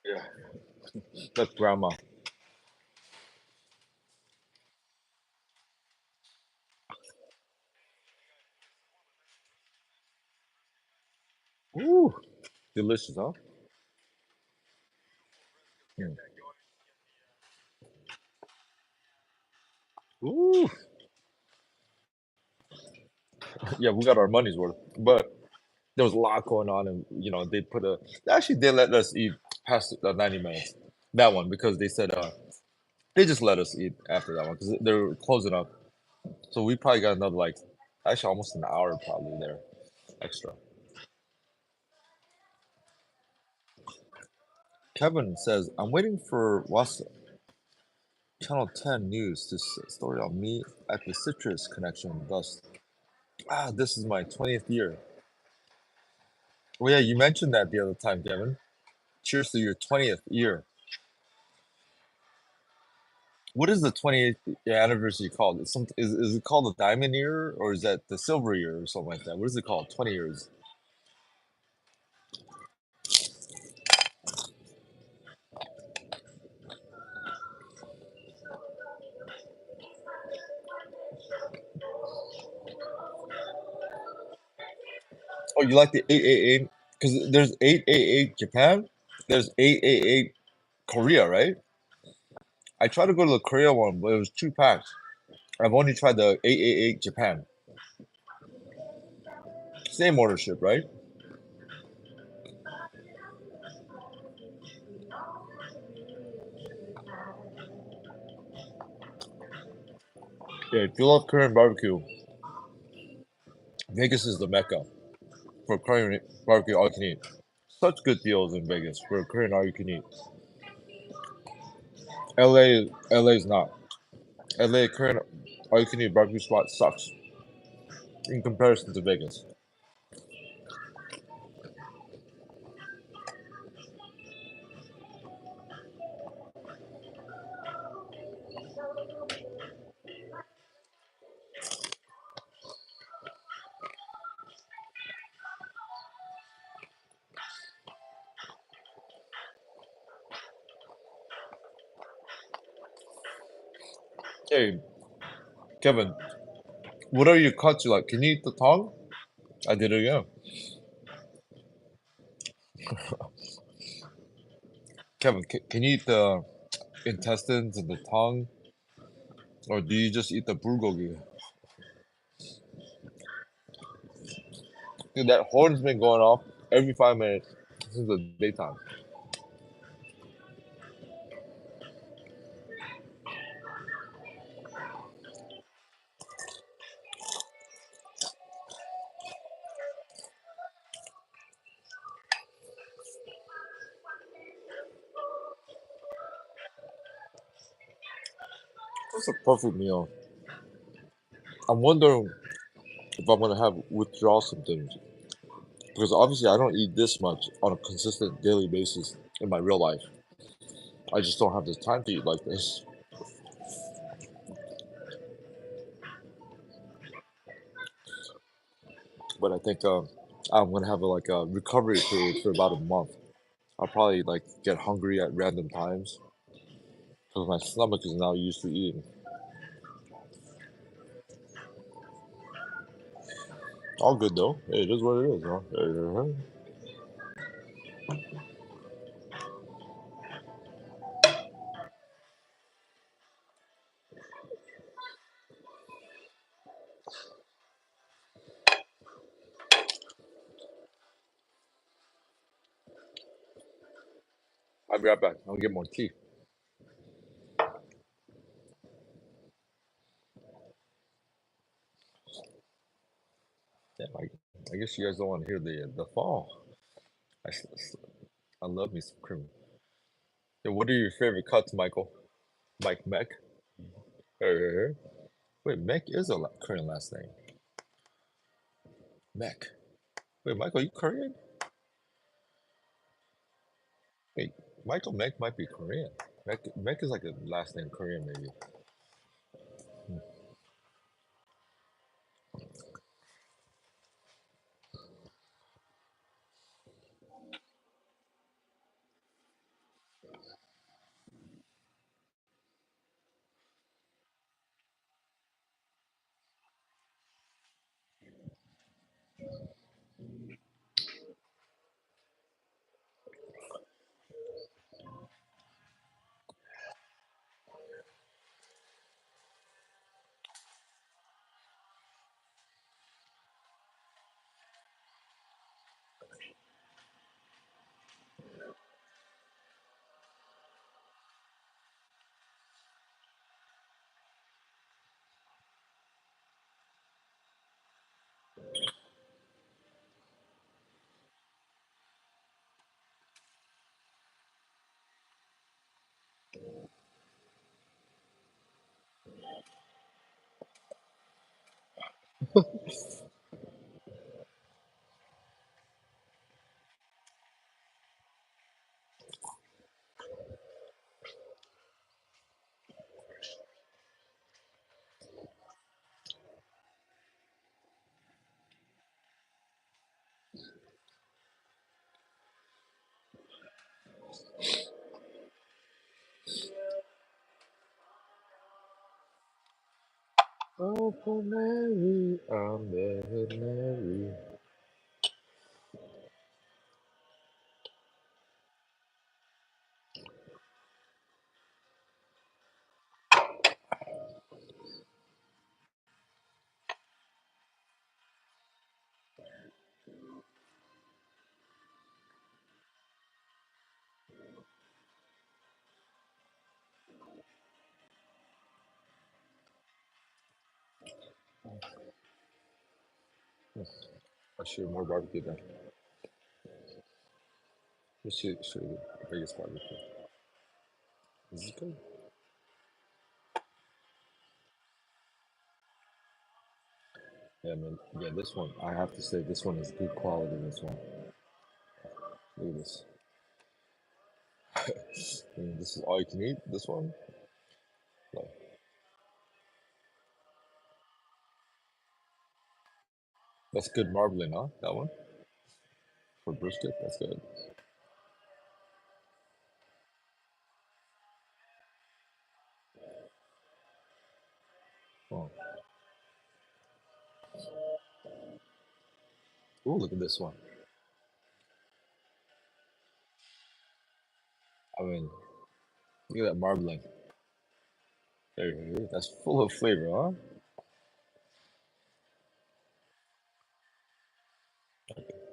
Yeah, that's grandma. Ooh, delicious, huh? Mm. Ooh, yeah, we got our money's worth. But there was a lot going on, and they put a. Actually, they let us eat past 90 minutes. That one because they said they just let us eat after that one because they're closing up. So we probably got another like actually almost an hour probably there extra. Kevin says I'm waiting for what's Channel 10 News to story on me at the Citrus connection. Thus, this is my 20th year. Well, yeah, you mentioned that the other time, Kevin. Cheers to your 20th year. What is the 20th anniversary called? Is it called the diamond year or is that the silver year or something like that? What is it called? 20 years. Oh, you like the 888? Because there's 888 Japan, there's 888 Korea, right? I tried to go to the Korea one, but it was too packed. I've only tried the 888 Japan. Same ownership, right? Yeah, if you love Korean barbecue, Vegas is the mecca for Korean barbecue all you can eat. Such good deals in Vegas for Korean all you can eat. LA is not. LA Korean all you can eat barbecue spot sucks in comparison to Vegas. Hey, Kevin, what are your cuts like? Can you eat the tongue? I did it again. Kevin, can you eat the intestines and the tongue? Or do you just eat the bulgogi? Dude, that horn's been going off every 5 minutes since the daytime. That's a perfect meal. I'm wondering if I'm gonna have withdrawal symptoms because obviously I don't eat this much on a consistent daily basis in my real life. I just don't have the time to eat like this. But I think I'm gonna have like a recovery period for about a month. I'll probably like get hungry at random times because my stomach is now used to eating. All good though. Hey, it is what it is, huh? I'll be right back. I'll get more tea. Yeah, I guess you guys don't want to hear the fall. I, s- I love me some cream. Yeah, what are your favorite cuts, Michael? Mike Mech? Hey. Wait, Mech is a Korean last name. Mech. Wait, Michael, you Korean? Wait, Michael Mech might be Korean. Mech is like a last name Korean, maybe. Hmm. Oh, for Mary, Amen, Mary. I should more barbecue then. This should be the biggest barbecue. Is this good? Yeah, man. Yeah, this one. I have to say, this one is good quality. This one. Look at this. This is all you can eat. This one. Like, that's good marbling, huh? That one for brisket. That's good. Oh, ooh, look at this one. I mean, look at that marbling. There you go. That's full of flavor, huh?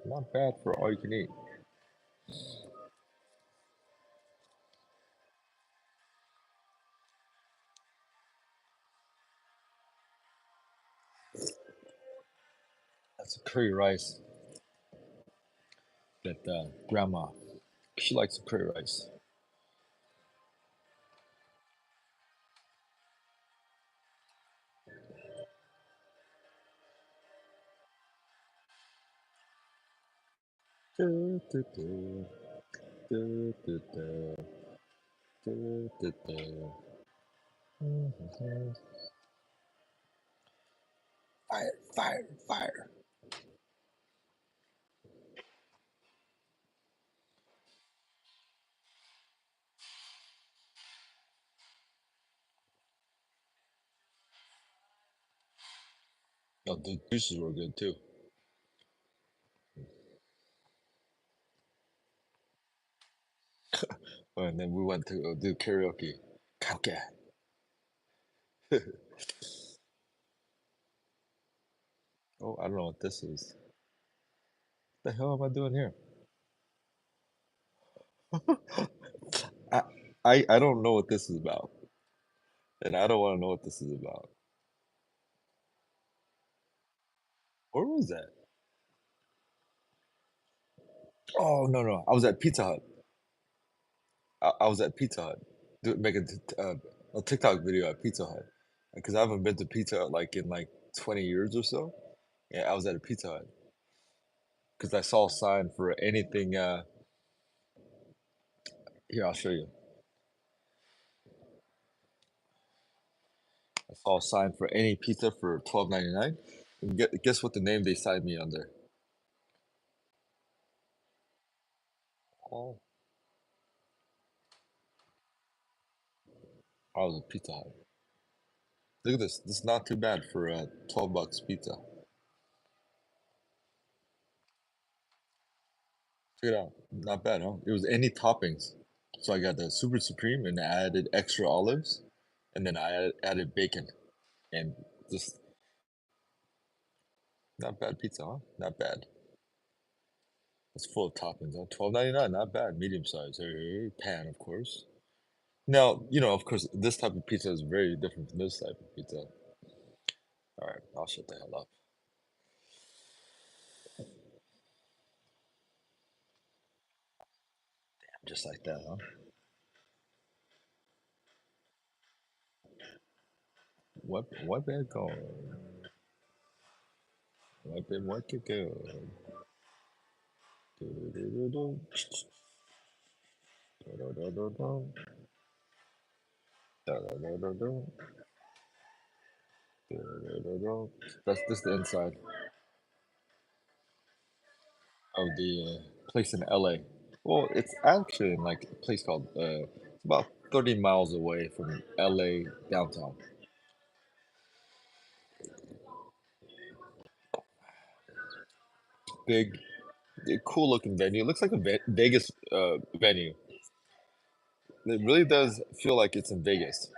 Not bad for all you can eat. That's a curry rice that grandma, she likes the curry rice. Du, du, du, du, du, du, du, du, du. Mhm. Fire, fire, fire. Oh, the juices were good too. Oh, and then we went to do karaoke. Karaoke. Oh, I don't know what this is. What the hell am I doing here? I, I don't know what this is about, and I don't want to know what this is about. Where was that? Oh no no, I was at Pizza Hut. I was at Pizza Hut, making a TikTok video at Pizza Hut because I haven't been to Pizza Hut like in like 20 years or so. Yeah, I was at a Pizza Hut because I saw a sign for anything. Here, I'll show you. I saw a sign for any pizza for 12.99. And guess what the name they signed me under? Oh, I was a Pizza Hut. Look at this. This is not too bad for 12 bucks pizza. Check it out. Not bad, huh? It was any toppings. So I got the Super Supreme and I added extra olives, and then I added bacon, and just not bad pizza, huh? Not bad. It's full of toppings, huh? 12.99, not bad. Medium size. Hey, pan, of course. Now, of course, this type of pizza is very different from this type of pizza. All right, I'll shut the hell up. Just like that, huh? What bad going? What could go? Do-do-do-do-do. Do-do-do-do-do. Do-do-do-do-do. Do-do-do-do. That's this the inside of the place in LA. Well, it's actually in like a place called it's about 30 miles away from LA downtown. Big, cool looking venue. It looks like a Vegas venue. It really does feel like it's in Vegas.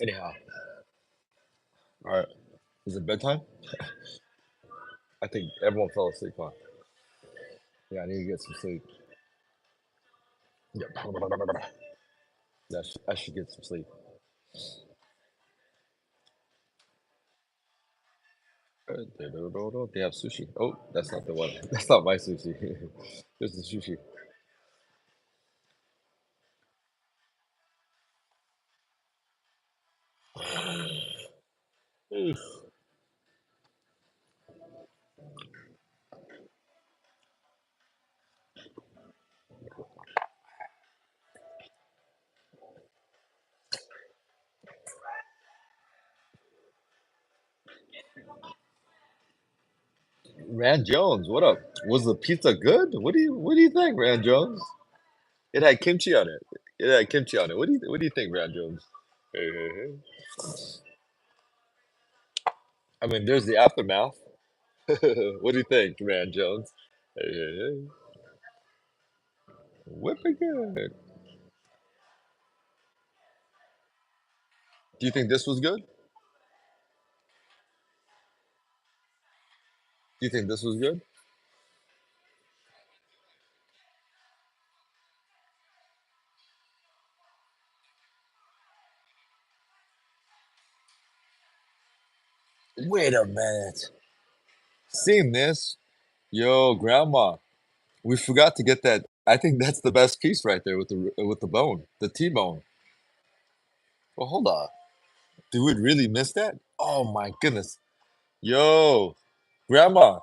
Anyhow, all right. Is it bedtime? I think everyone fell asleep, huh? Yeah, I need to get some sleep. Yeah, I should get some sleep. They have sushi. Oh, that's not the one. That's not my sushi. There's the sushi. Rand Jones, what up? Was the pizza good? What do you think, Rand Jones? It had kimchi on it. It had kimchi on it. What do you think, Rand Jones? Hey, hey, hey. I mean, there's the aftermath. What do you think, Rand Jones? Hey, hey, hey. Whipping good. Do you think this was good? Do you think this was good? Wait a minute. Seeing this, yo, Grandma, we forgot to get that. I think that's the best piece right there with the bone, the T-bone. Well, hold on. Did we really miss that? Oh my goodness. Yo, Grandma,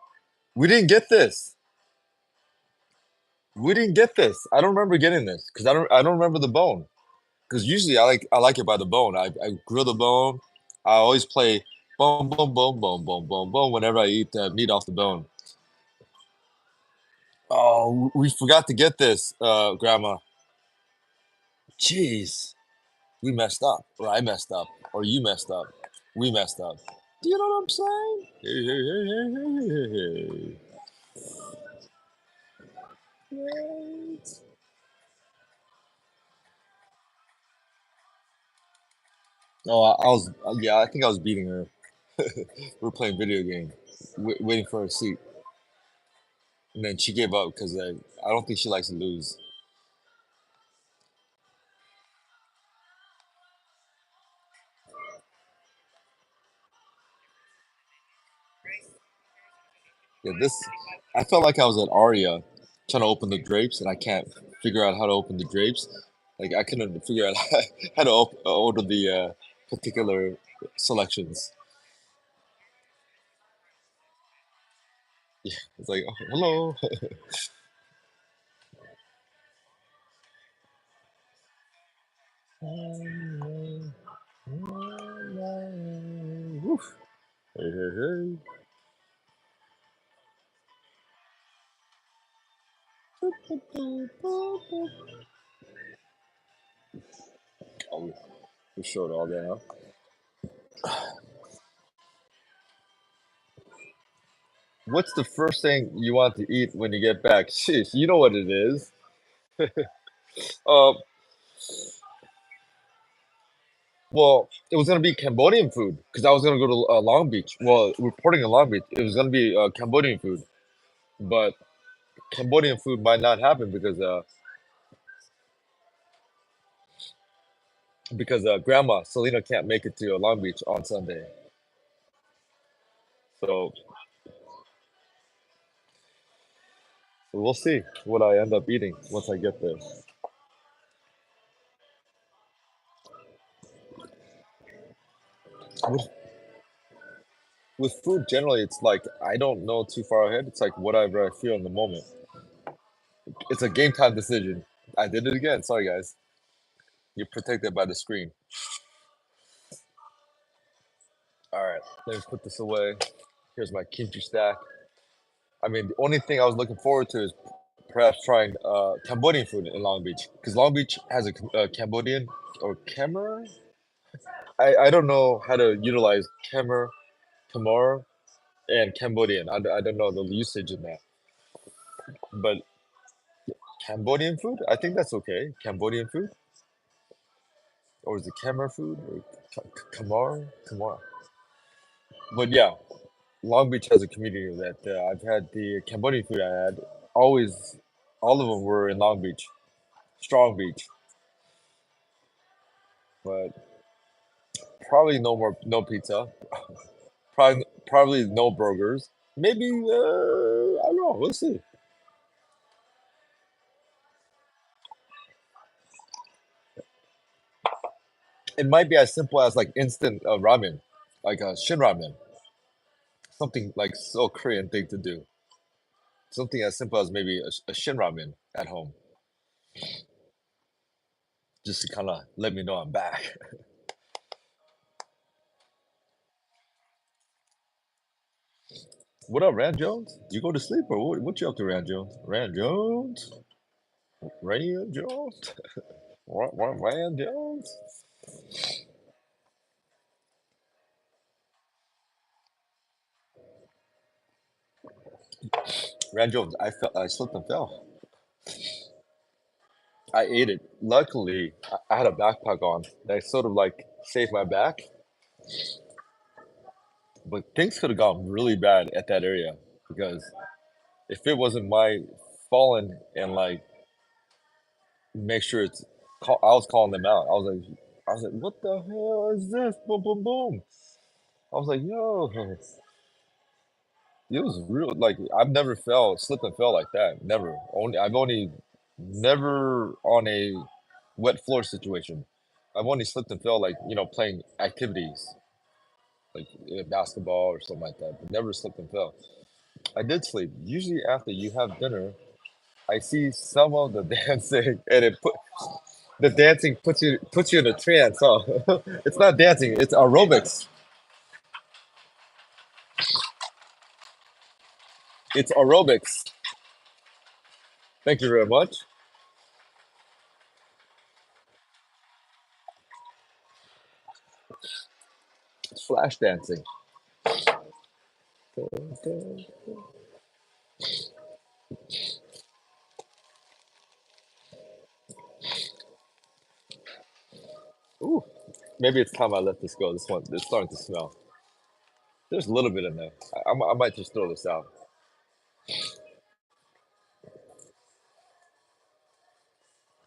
we didn't get this. We didn't get this. I don't remember getting this because I don't remember the bone. Because usually I like it by the bone. I grill the bone. I always play boom boom boom boom boom boom boom whenever I eat meat off the bone. Oh, we forgot to get this, Grandma. Jeez, we messed up, or I messed up, or you messed up. We messed up. Do you know what I'm saying? Hey, hey, hey, hey, hey, hey, hey. Oh, I was, yeah, I think I was beating her. We were playing video game, waiting for her seat, and then she gave up because I don't think she likes to lose. Yeah, this, I felt like I was at Aria trying to open the drapes, and I can't figure out how to open the drapes. Like I couldn't figure out how to order the particular selections. Yeah, it's like, oh, hello. Woof. Hey, hey, hey. Oh, we showed all that, huh? What's the first thing you want to eat when you get back? Sheesh, you know what it is. Uh, well, it was gonna be Cambodian food because I was gonna go to Long Beach. Well, reporting in Long Beach, it was gonna be Cambodian food, but Cambodian food might not happen because Grandma Selena can't make it to Long Beach on Sunday. So We'll see what I end up eating once I get there. With, with food, generally, it's like I don't know too far ahead. It's like whatever I feel in the moment. It's a game time decision. I did it again. Sorry, guys. You're protected by the screen. All right, let me put this away. Here's my kimchi stack. I mean, the only thing I was looking forward to is perhaps trying Cambodian food in Long Beach because Long Beach has a Cambodian or Khmer. I don't know how to utilize Khmer, and Cambodian. I don't know the usage in that, but Cambodian food, I think that's okay. Cambodian food, or is it Khmer food or Khmer? But yeah, Long Beach has a community that I've had the Cambodian food I had. Always, all of them were in Long Beach, Strong Beach, but probably no pizza. Probably no burgers. Maybe I don't know. We'll see. It might be as simple as like instant ramen, like shin ramen, something like so Korean thing to do. Something as simple as maybe a shin ramen at home, just to kind of let me know I'm back. What up, Rand Jones? Do you go to sleep or what you up to, Rand Jones? Rand Jones? Rand Jones? Rand Jones? Rand Jones, I slipped and fell. I ate it. Luckily, I had a backpack on that sort of like saved my back, but things could have gone really bad at that area because if it wasn't my falling and like make sure I was calling them out. I was like, what the hell is this? Boom, boom, boom. I was like, yo, it was real. Like I've never fell, slip and fell like that. Never. I've only never on a wet floor situation. I've only slipped and fell like playing activities like basketball or something like that, but never slipped and fell. I did sleep. Usually after you have dinner, I see some of the dancing, and the dancing puts you in a trance. Huh? It's not dancing; it's aerobics. It's aerobics. Thank you very much. It's flash dancing. Ooh, maybe it's time I let this go. This one, it's starting to smell. There's a little bit in there. I might just throw this out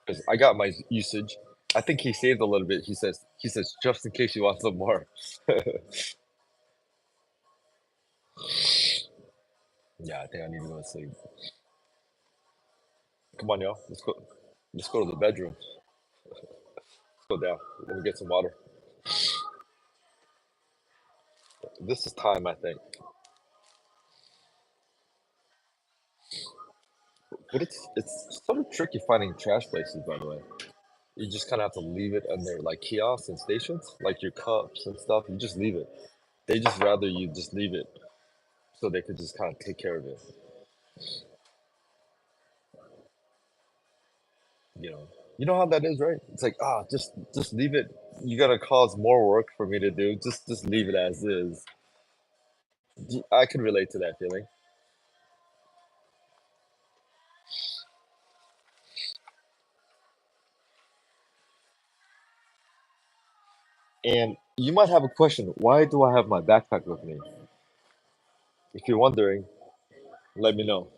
because I got my usage. I think he saved a little bit. He says just in case you want some more. Yeah, I think I need to go to sleep. Come on, y'all. Let's go. Let's go to the bedroom. Let's go down. Let me get some water. This is time, I think. But it's sort of tricky finding trash places, by the way. You just kind of have to leave it on their like kiosks and stations, like your cups and stuff. You just leave it. They just rather you just leave it so they could just kind of take care of it. You know, you know how that is, right? It's like just leave it. You gotta cause more work for me to do. Just leave it as is. I can relate to that feeling. And you might have a question. Why do I have my backpack with me? If you're wondering, let me know.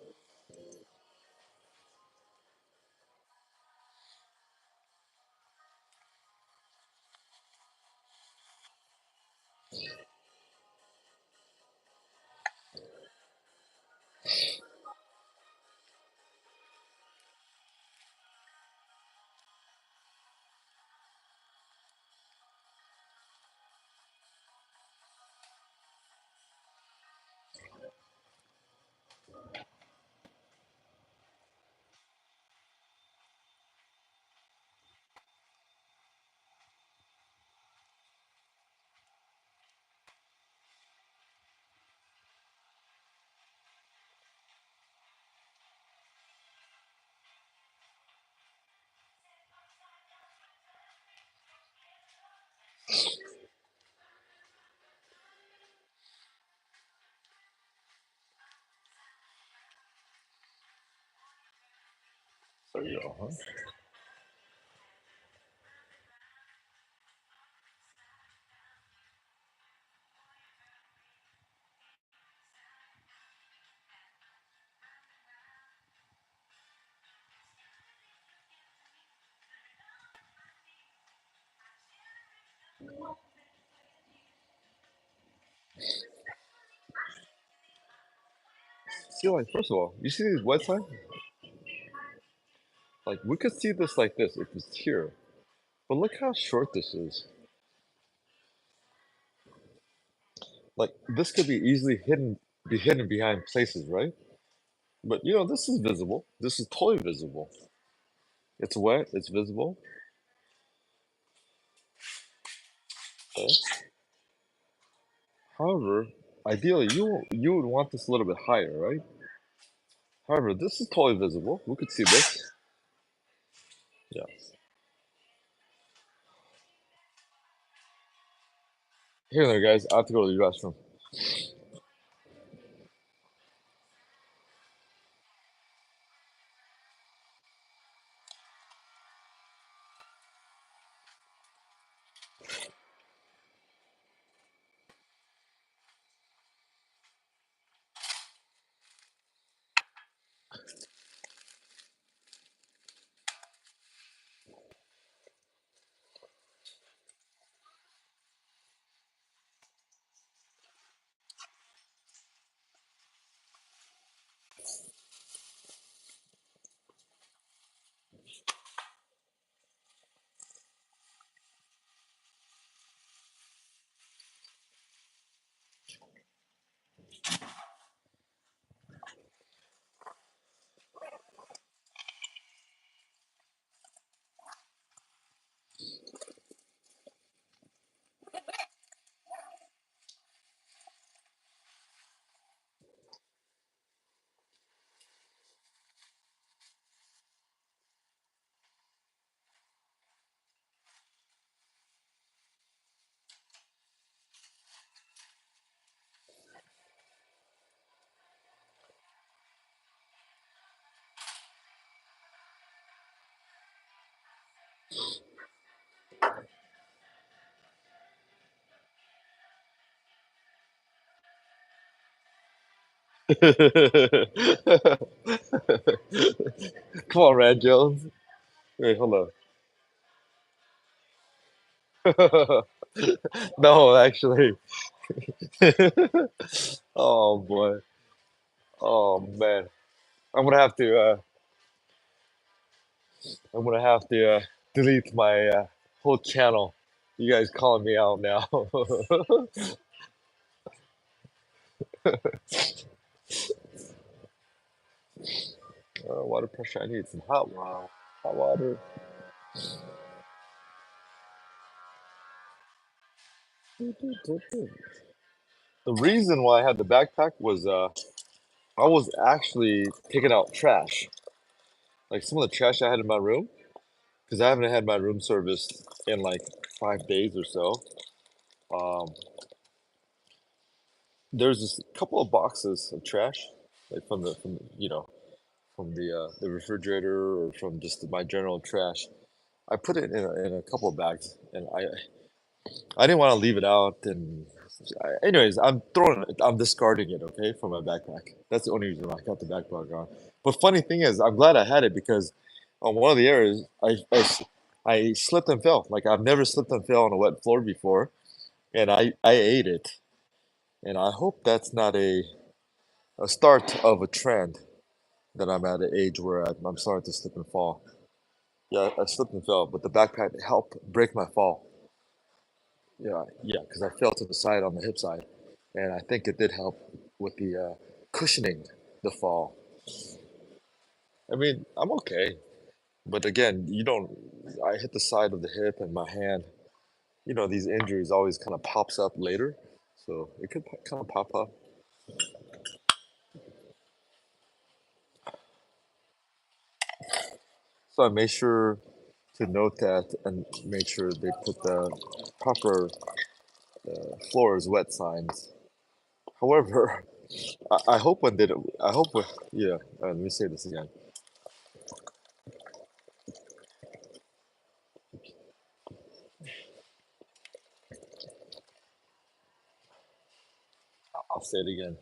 There you go, huh? See, like, first of all, you see these wet signs? Like, we could see this like this if it's here. But look how short this is. Like, this could be easily be hidden behind places, right? But, this is visible. This is totally visible. It's wet, it's visible. Okay. However, ideally, you would want this a little bit higher, right? However, this is totally visible. We could see this. Yeah. Here there, guys. I have to go to the restroom. Come on, Rand Jones. Wait, hold on. No, actually. Oh boy. Oh man. I'm gonna have to. I'm gonna have to delete my whole channel. You guys calling me out now. Water pressure. I need some hot water. Hot water. The reason why I had the backpack was I was actually taking out trash, like some of the trash I had in my room, because I haven't had my room serviced in like 5 days or so. Um, there's just a couple of boxes of trash, like from the refrigerator or from just my general trash. I put it in a couple of bags, and I didn't want to leave it out. And anyways, I'm discarding it, okay, from my backpack. That's the only reason why I got the backpack on. But funny thing is, I'm glad I had it because on one of the areas, I slipped and fell. Like I've never slipped and fell on a wet floor before, and I ate it. And I hope that's not a start of a trend that I'm at an age where I'm starting to slip and fall. Yeah, I slipped and fell, but the backpack helped break my fall. Yeah, yeah, because I fell to the side on the hip side, and I think it did help with the cushioning the fall. I mean, I'm okay, but again, you don't. I hit the side of the hip and my hand. These injuries always kind of pops up later, so it could kind of pop up. So I made sure to note that and make sure they put the proper floors wet signs. However, I hope when they, I hope, yeah. Let me say this again. Say it again.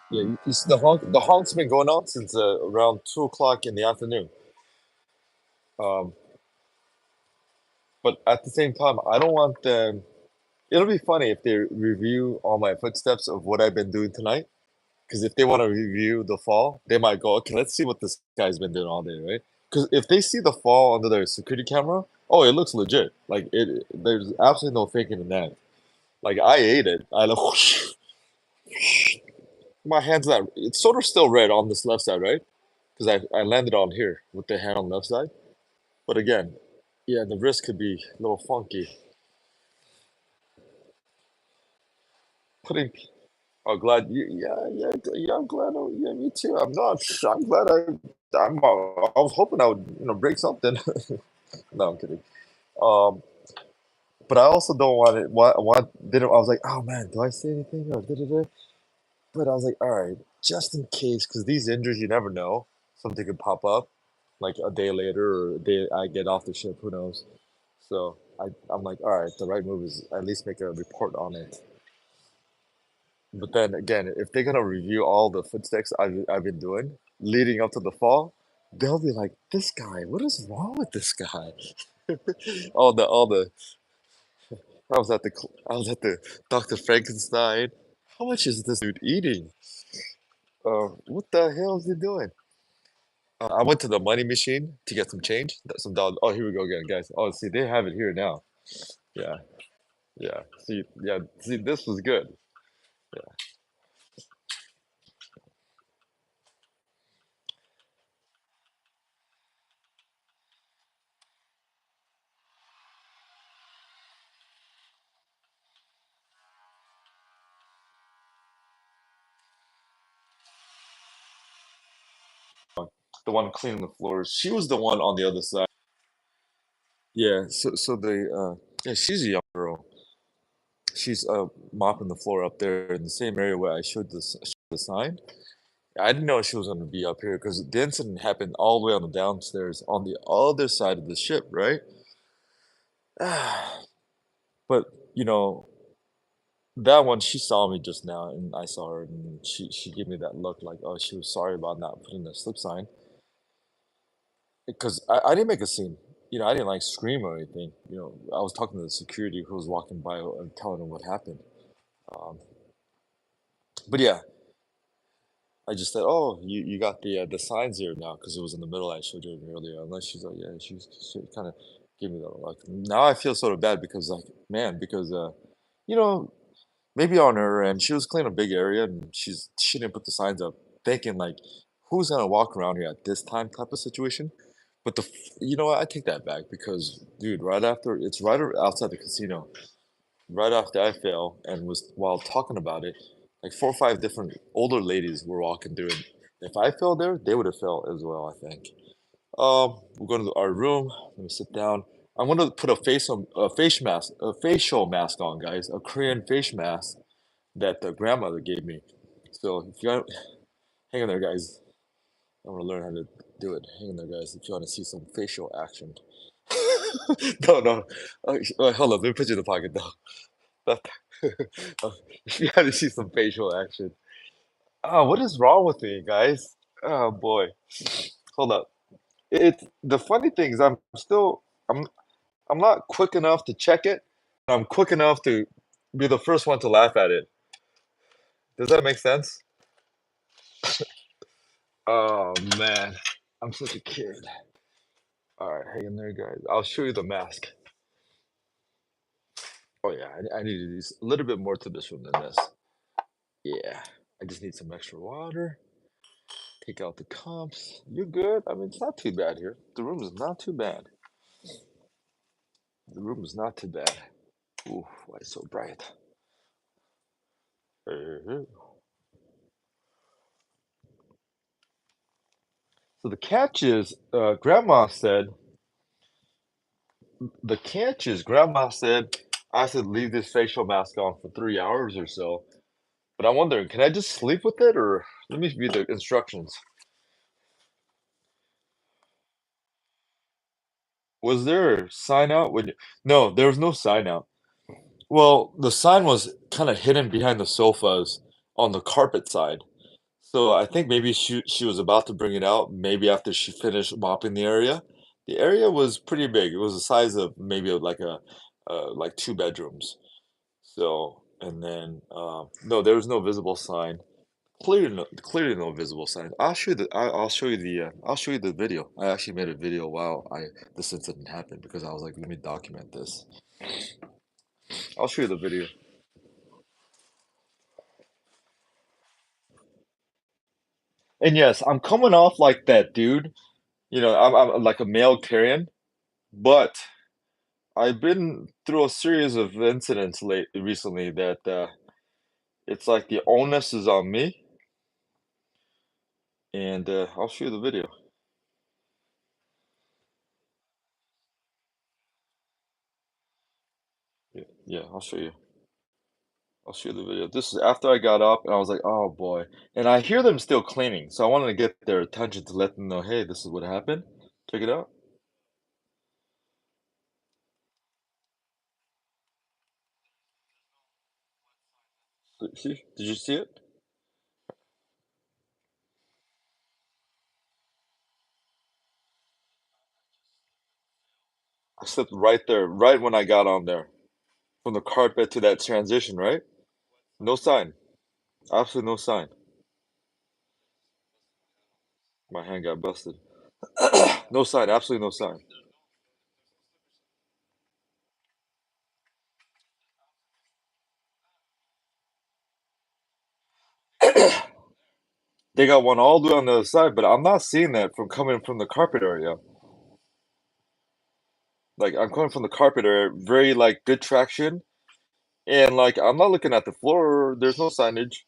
Yeah, you see the honk's been going on since around 2 o'clock in the afternoon. Um, but at the same time, I don't want them. It'll be funny if they review all my footsteps of what I've been doing tonight. Because if they want to review the fall, they might go, okay, let's see what this guy's been doing all day, right? Because if they see the fall under their security camera, oh, it looks legit. Like there's absolutely no faking in that. Like I ate it. I like my hands not. It's sort of still red on this left side, right? Because I landed on here with the hand on the left side. But again, yeah, the wrist could be a little funky. Putting. Oh, glad you. Yeah, yeah, yeah. I'm glad. Yeah, me too. I'm not. I'm glad I was hoping I would, break something. No, I'm kidding. Um, but I also don't want it. What didn't I was like, oh man, do I say anything or da-da-da? But I was like, all right, just in case, because these injuries you never know, something could pop up, like a day later or a day I get off the ship. Who knows? So I'm like, all right, the right move is at least make a report on it. But then again, if they're gonna review all the footsteps I've been doing leading up to the fall, they'll be like, this guy, what is wrong with this guy? All the I was at the Dr. Frankenstein. How much is this dude eating? What the hell is he doing? I went to the money machine to get some change, some dollars. Oh, here we go again, guys. Oh, see, they have it here now. Yeah, yeah. See, this was good. Yeah, the one cleaning the floors. She was the one on the other side. Yeah. Yeah, she's a young girl. She's mopping the floor up there in the same area where I showed the sign. I didn't know she was going to be up here because the incident happened all the way on the downstairs on the other side of the ship, right? But you know, that one she saw me just now, and I saw her, and she gave me that look like, oh, she was sorry about not putting the slip sign because I didn't make a scene. I didn't like scream or anything. I was talking to the security who was walking by and telling him what happened. Um, but yeah, I just said, "Oh, you got the signs here now," because it was in the middle. I showed you earlier. Unless she's like, "Yeah," she kind of gave me that look. Now I feel sort of bad because, like, man, because you know, maybe on her end, she was cleaning a big area and she didn't put the signs up, thinking like, "Who's gonna walk around here at this time?" type of situation. But you know what? I take that back because, dude, right after it's right outside the casino. Right after I fell and was while talking about it, like 4 or 5 different older ladies were walking through it. If I fell there, they would have fell as well, I think. We're going to our room. Let me sit down. I'm gonna put a facial mask on, guys. A Korean face mask that the grandmother gave me. So if you want, hang in there, guys. I want to learn how to do it. Hang in there, guys. If you want to see some facial action. No, no. Hold on. Let me put you in the pocket, though. That, you gotta see some facial action. Oh, what is wrong with me, guys? Oh boy. Hold up. The funny thing is I'm not quick enough to check it. I'm quick enough to be the first one to laugh at it. Does that make sense? Oh man. I'm such a kid. Alright, hang in there, guys. I'll show you the mask. Oh yeah, I need to do a little bit more to this room than this. Yeah. I just need some extra water. Take out the comps. You're good. I mean, it's not too bad here. The room is not too bad. The room is not too bad. Ooh, why it's so bright? Uh-huh. So the catch is, Grandma said I should leave this facial mask on for 3 hours or so. But I'm wondering, can I just sleep with it, or let me read the instructions. Was there a sign out when you No, there was no sign out. Well, the sign was kinda hidden behind the sofas on the carpet side. So I think maybe she was about to bring it out, maybe after she finished mopping the area. The area was pretty big. It was the size of maybe like like 2 bedrooms. So, and then, no, there was no visible sign. Clearly no visible sign. I'll show you the video. I actually made a video while this incident happened because I was like, let me document this. I'll show you the video. And yes, I'm coming off like that dude. I'm like a male Carrion, but I've been through a series of incidents recently that it's like the onus is on me, and I'll show you the video. Yeah, yeah, I'll show you the video. This is after I got up, and I was like, "Oh boy!" And I hear them still cleaning, so I wanted to get their attention to let them know, "Hey, this is what happened. Check it out." See? Did you see it? I slipped right there, right when I got on there, from the carpet to that transition, right? No sign. Absolutely no sign. My hand got busted. No sign. Absolutely no sign. They got one all the way on the other side, but I'm not seeing that from coming from the carpet area. Like I'm coming from the carpet area, very like good traction, and like I'm not looking at the floor. There's no signage.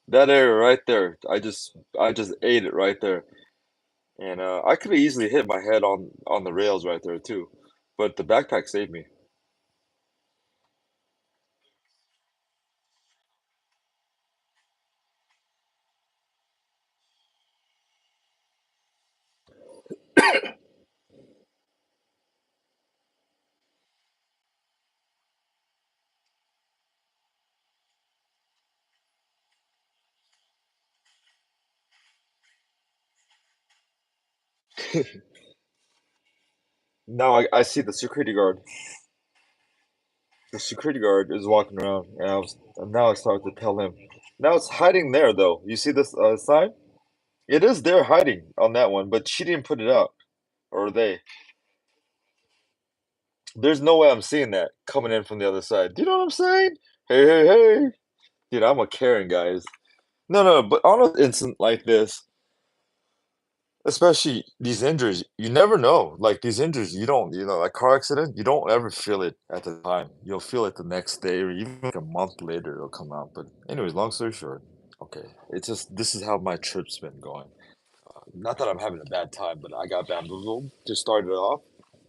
That area right there, I just ate it right there, and I could have easily hit my head on the rails right there too, but the backpack saved me. Now I see the security guard. The security guard is walking around, and now I start to tell him. Now it's hiding there though. You see this sign? It is there hiding on that one, but she didn't put it out, or they. There's no way I'm seeing that coming in from the other side. Do you know what I'm saying? Hey, hey, hey. Dude, I'm a Karen, guys. No, no, but on an incident like this, especially these injuries, you never know. Like these injuries, like car accident, you don't ever feel it at the time. You'll feel it the next day or even like a month later it'll come out. But anyways, long story short, okay. It's just this is how my trip's been going. Not that I'm having a bad time, but I got bamboozled. Just started off,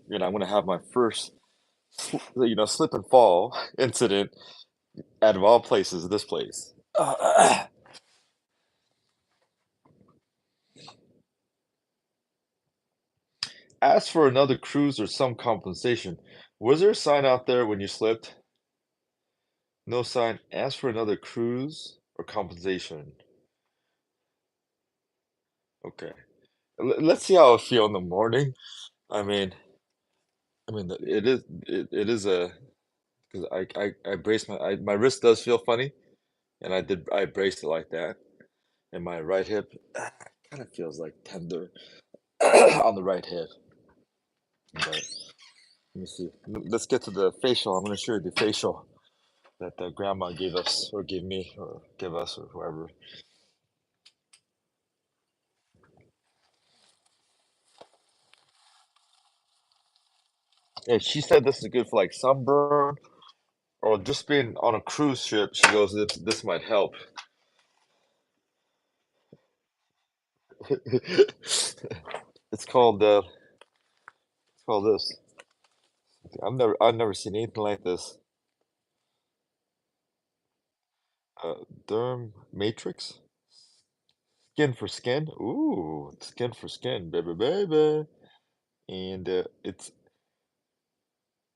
and I'm gonna have my first slip and fall incident out of all places, this place. Ask for another cruise or some compensation. Was there a sign out there when you slipped? No sign. Ask for another cruise or compensation. Okay. Let's see how I feel in the morning. I mean, it is a because I brace my wrist does feel funny, and I braced it like that, and my right hip kind of feels like tender on the right hip. But let me see. Let's get to the facial. I'm gonna show you the facial that the grandma gave us, or gave me, or give us, or whoever. Yeah, she said this is good for like sunburn or just being on a cruise ship. She goes, this might help. It's called this. I've never seen anything like this. Derm Matrix, skin for skin. Ooh, skin for skin, baby, baby. And it's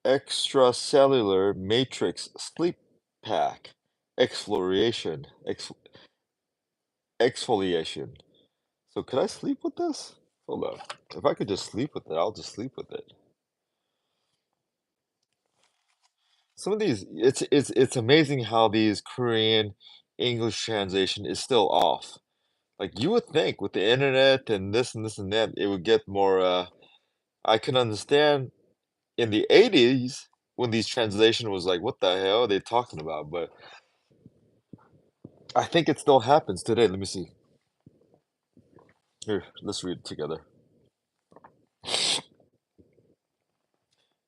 extracellular matrix sleep pack, exfoliation, exfoliation. So could I sleep with this? Hold on. If I could just sleep with it, I'll just sleep with it. Some of these, it's amazing how these Korean English translation is still off. Like you would think with the internet and this and that, it would get more. I can understand in the 80s when these translation was like, what the hell are they talking about? But I think it still happens today. Let me see. Here, let's read it together.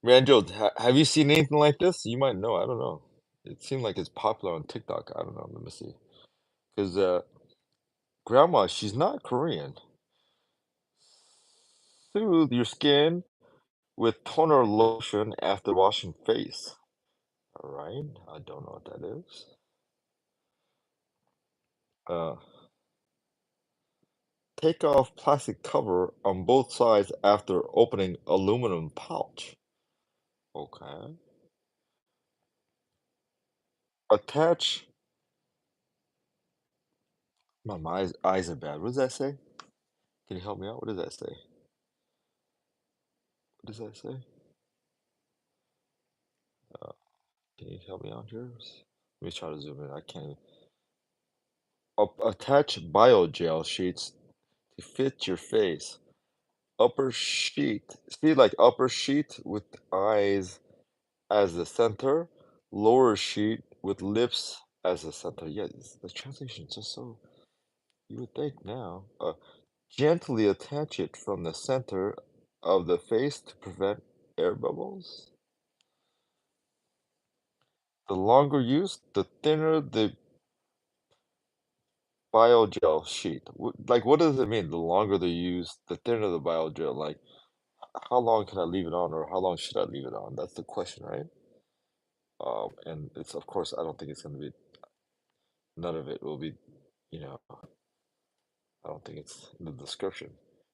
Ranjo, have you seen anything like this? You might know. I don't know. It seemed like it's popular on TikTok. I don't know. Let me see. Because grandma, she's not Korean. Soothe your skin with toner lotion after washing face. All right. I don't know what that is. Uh, take off plastic cover on both sides after opening aluminum pouch. Okay. Attach. My eyes are bad. What does that say? Can you help me out? What does that say? What does that say? Uh, can you help me out here? Let me try to zoom in. I can't. Attach biogel sheets to fit your face. Upper sheet. See, like upper sheet with eyes as the center. Lower sheet with lips as the center. Yeah, the translation is just so. You would think now. Gently attach it from the center of the face to prevent air bubbles. The longer use, the thinner the biogel sheet. Like, what does it mean? The longer the use, the thinner the biogel. Like, how long can I leave it on, or how long should I leave it on? That's the question, right? And it's of course, I don't think it's going to be. None of it will be. You know, I don't think it's in the description.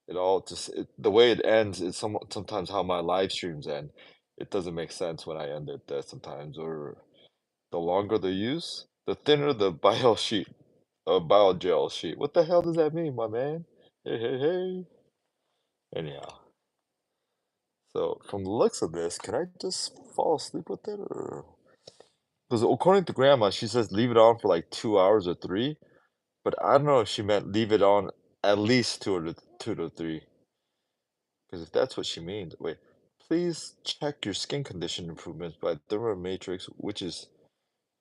It all just the way it ends is sometimes how my live streams end. It doesn't make sense when I end it sometimes. Or the longer the use, the thinner the bio sheet, biogel sheet. What the hell does that mean, my man? Hey, hey, hey. Anyhow, so from the looks of this, can I just fall asleep with it, or because according to Grandma, she says leave it on for like 2 hours or three, but I don't know if she meant leave it on at least 2 to 3. Because if that's what she means, wait, please check your skin condition improvements by Derma Matrix, which is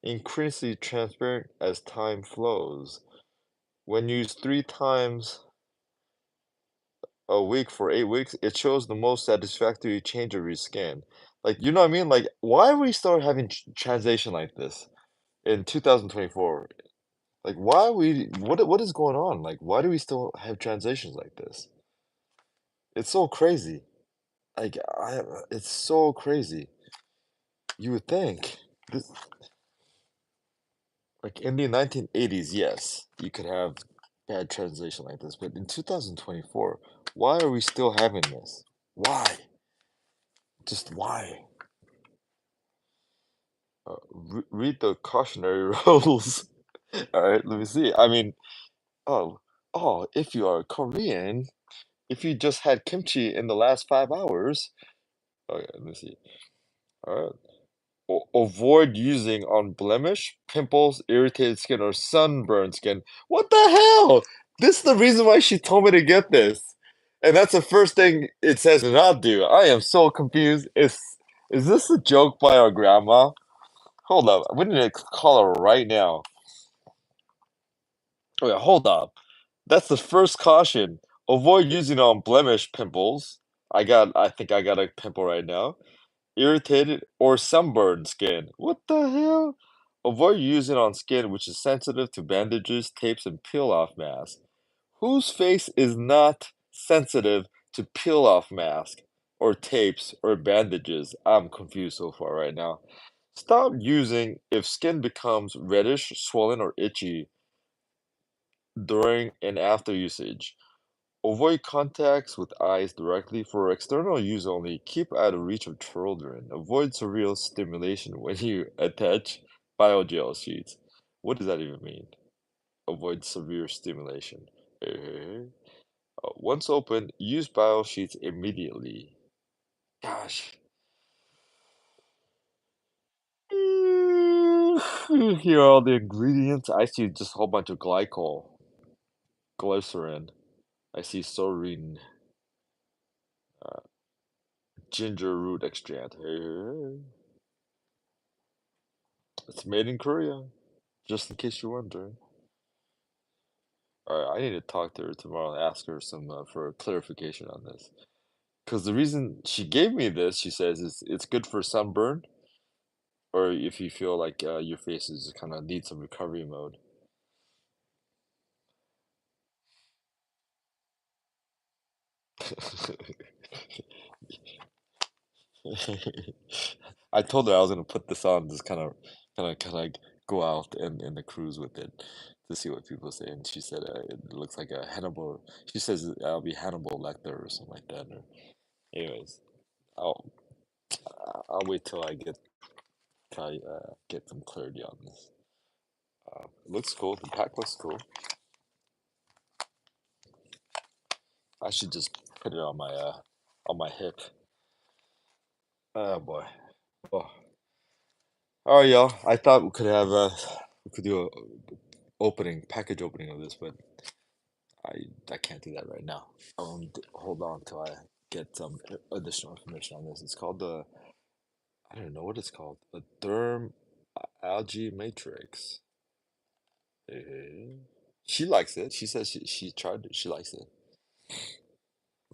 increasingly transparent as time flows. When used 3 times a week for 8 weeks, it shows the most satisfactory change of your skin. Like, you know what I mean? Like, why are we still having translation like this in 2024? Like, why are we? What is going on? Like, why do we still have translations like this? It's so crazy. Like, it's so crazy. You would think this, like in the 1980s, yes, you could have bad translation like this, but in 2024, why are we still having this? Why? Just why? Read the cautionary rules. All right, let me see. I mean, oh, if you are Korean, if you just had kimchi in the last 5 hours, okay, let me see. All right. Avoid using on blemish, pimples, irritated skin, or sunburned skin. What the hell? This is the reason why she told me to get this. And that's the first thing it says to not do. I am so confused. Is this a joke by our grandma? Hold up. We need to call her right now. Oh yeah, hold up. That's the first caution. Avoid using on blemish pimples. I think I got a pimple right now. Irritated or sunburned skin. What the hell? Avoid using on skin which is sensitive to bandages, tapes, and peel-off masks. Whose face is not sensitive to peel-off mask or tapes or bandages? I'm confused so far right now. Stop using if skin becomes reddish, swollen, or itchy during and after usage. Avoid contacts with eyes directly for external use only. Keep out of reach of children. Avoid surreal stimulation when you attach biogel sheets. What does that even mean? Avoid severe stimulation. Once open, use bio sheets immediately. Gosh. Here are all the ingredients. I see just a whole bunch of glycol, glycerin. I see saurine, uh, ginger root extract. It's made in Korea, just in case you're wondering. All right, I need to talk to her tomorrow and ask her some for clarification on this. Because the reason she gave me this, she says, is it's good for sunburn or if you feel like your face is kind of needs some recovery mode. I told her I was gonna put this on, just kind of go out and the cruise with it to see what people say. And she said it looks like a Hannibal. She says I'll be Hannibal Lecter or something like that. Or, anyways, I'll I'll wait till I get some clarity on this. It looks cool. The pack looks cool. I should just put it on my hip. Oh boy. Oh. All right, y'all. I thought we could do a package opening of this, but I can't do that right now. Hold on till I get some additional information on this. It's called the I don't know what it's called. A derm algae matrix. Eh, She likes it. She says she tried it. She likes it.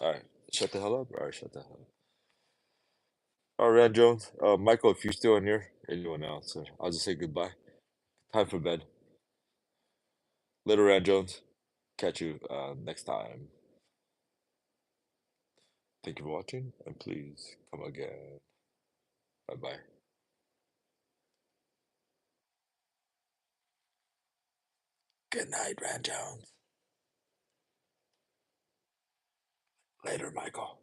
All right, shut the hell up. All right, shut the hell up. All right, Rand Jones. Michael, if you're still in here, anyone else, I'll just say goodbye. Time for bed. Little Rand Jones. Catch you next time. Thank you for watching, and please come again. Bye bye. Good night, Rand Jones. Later, Michael.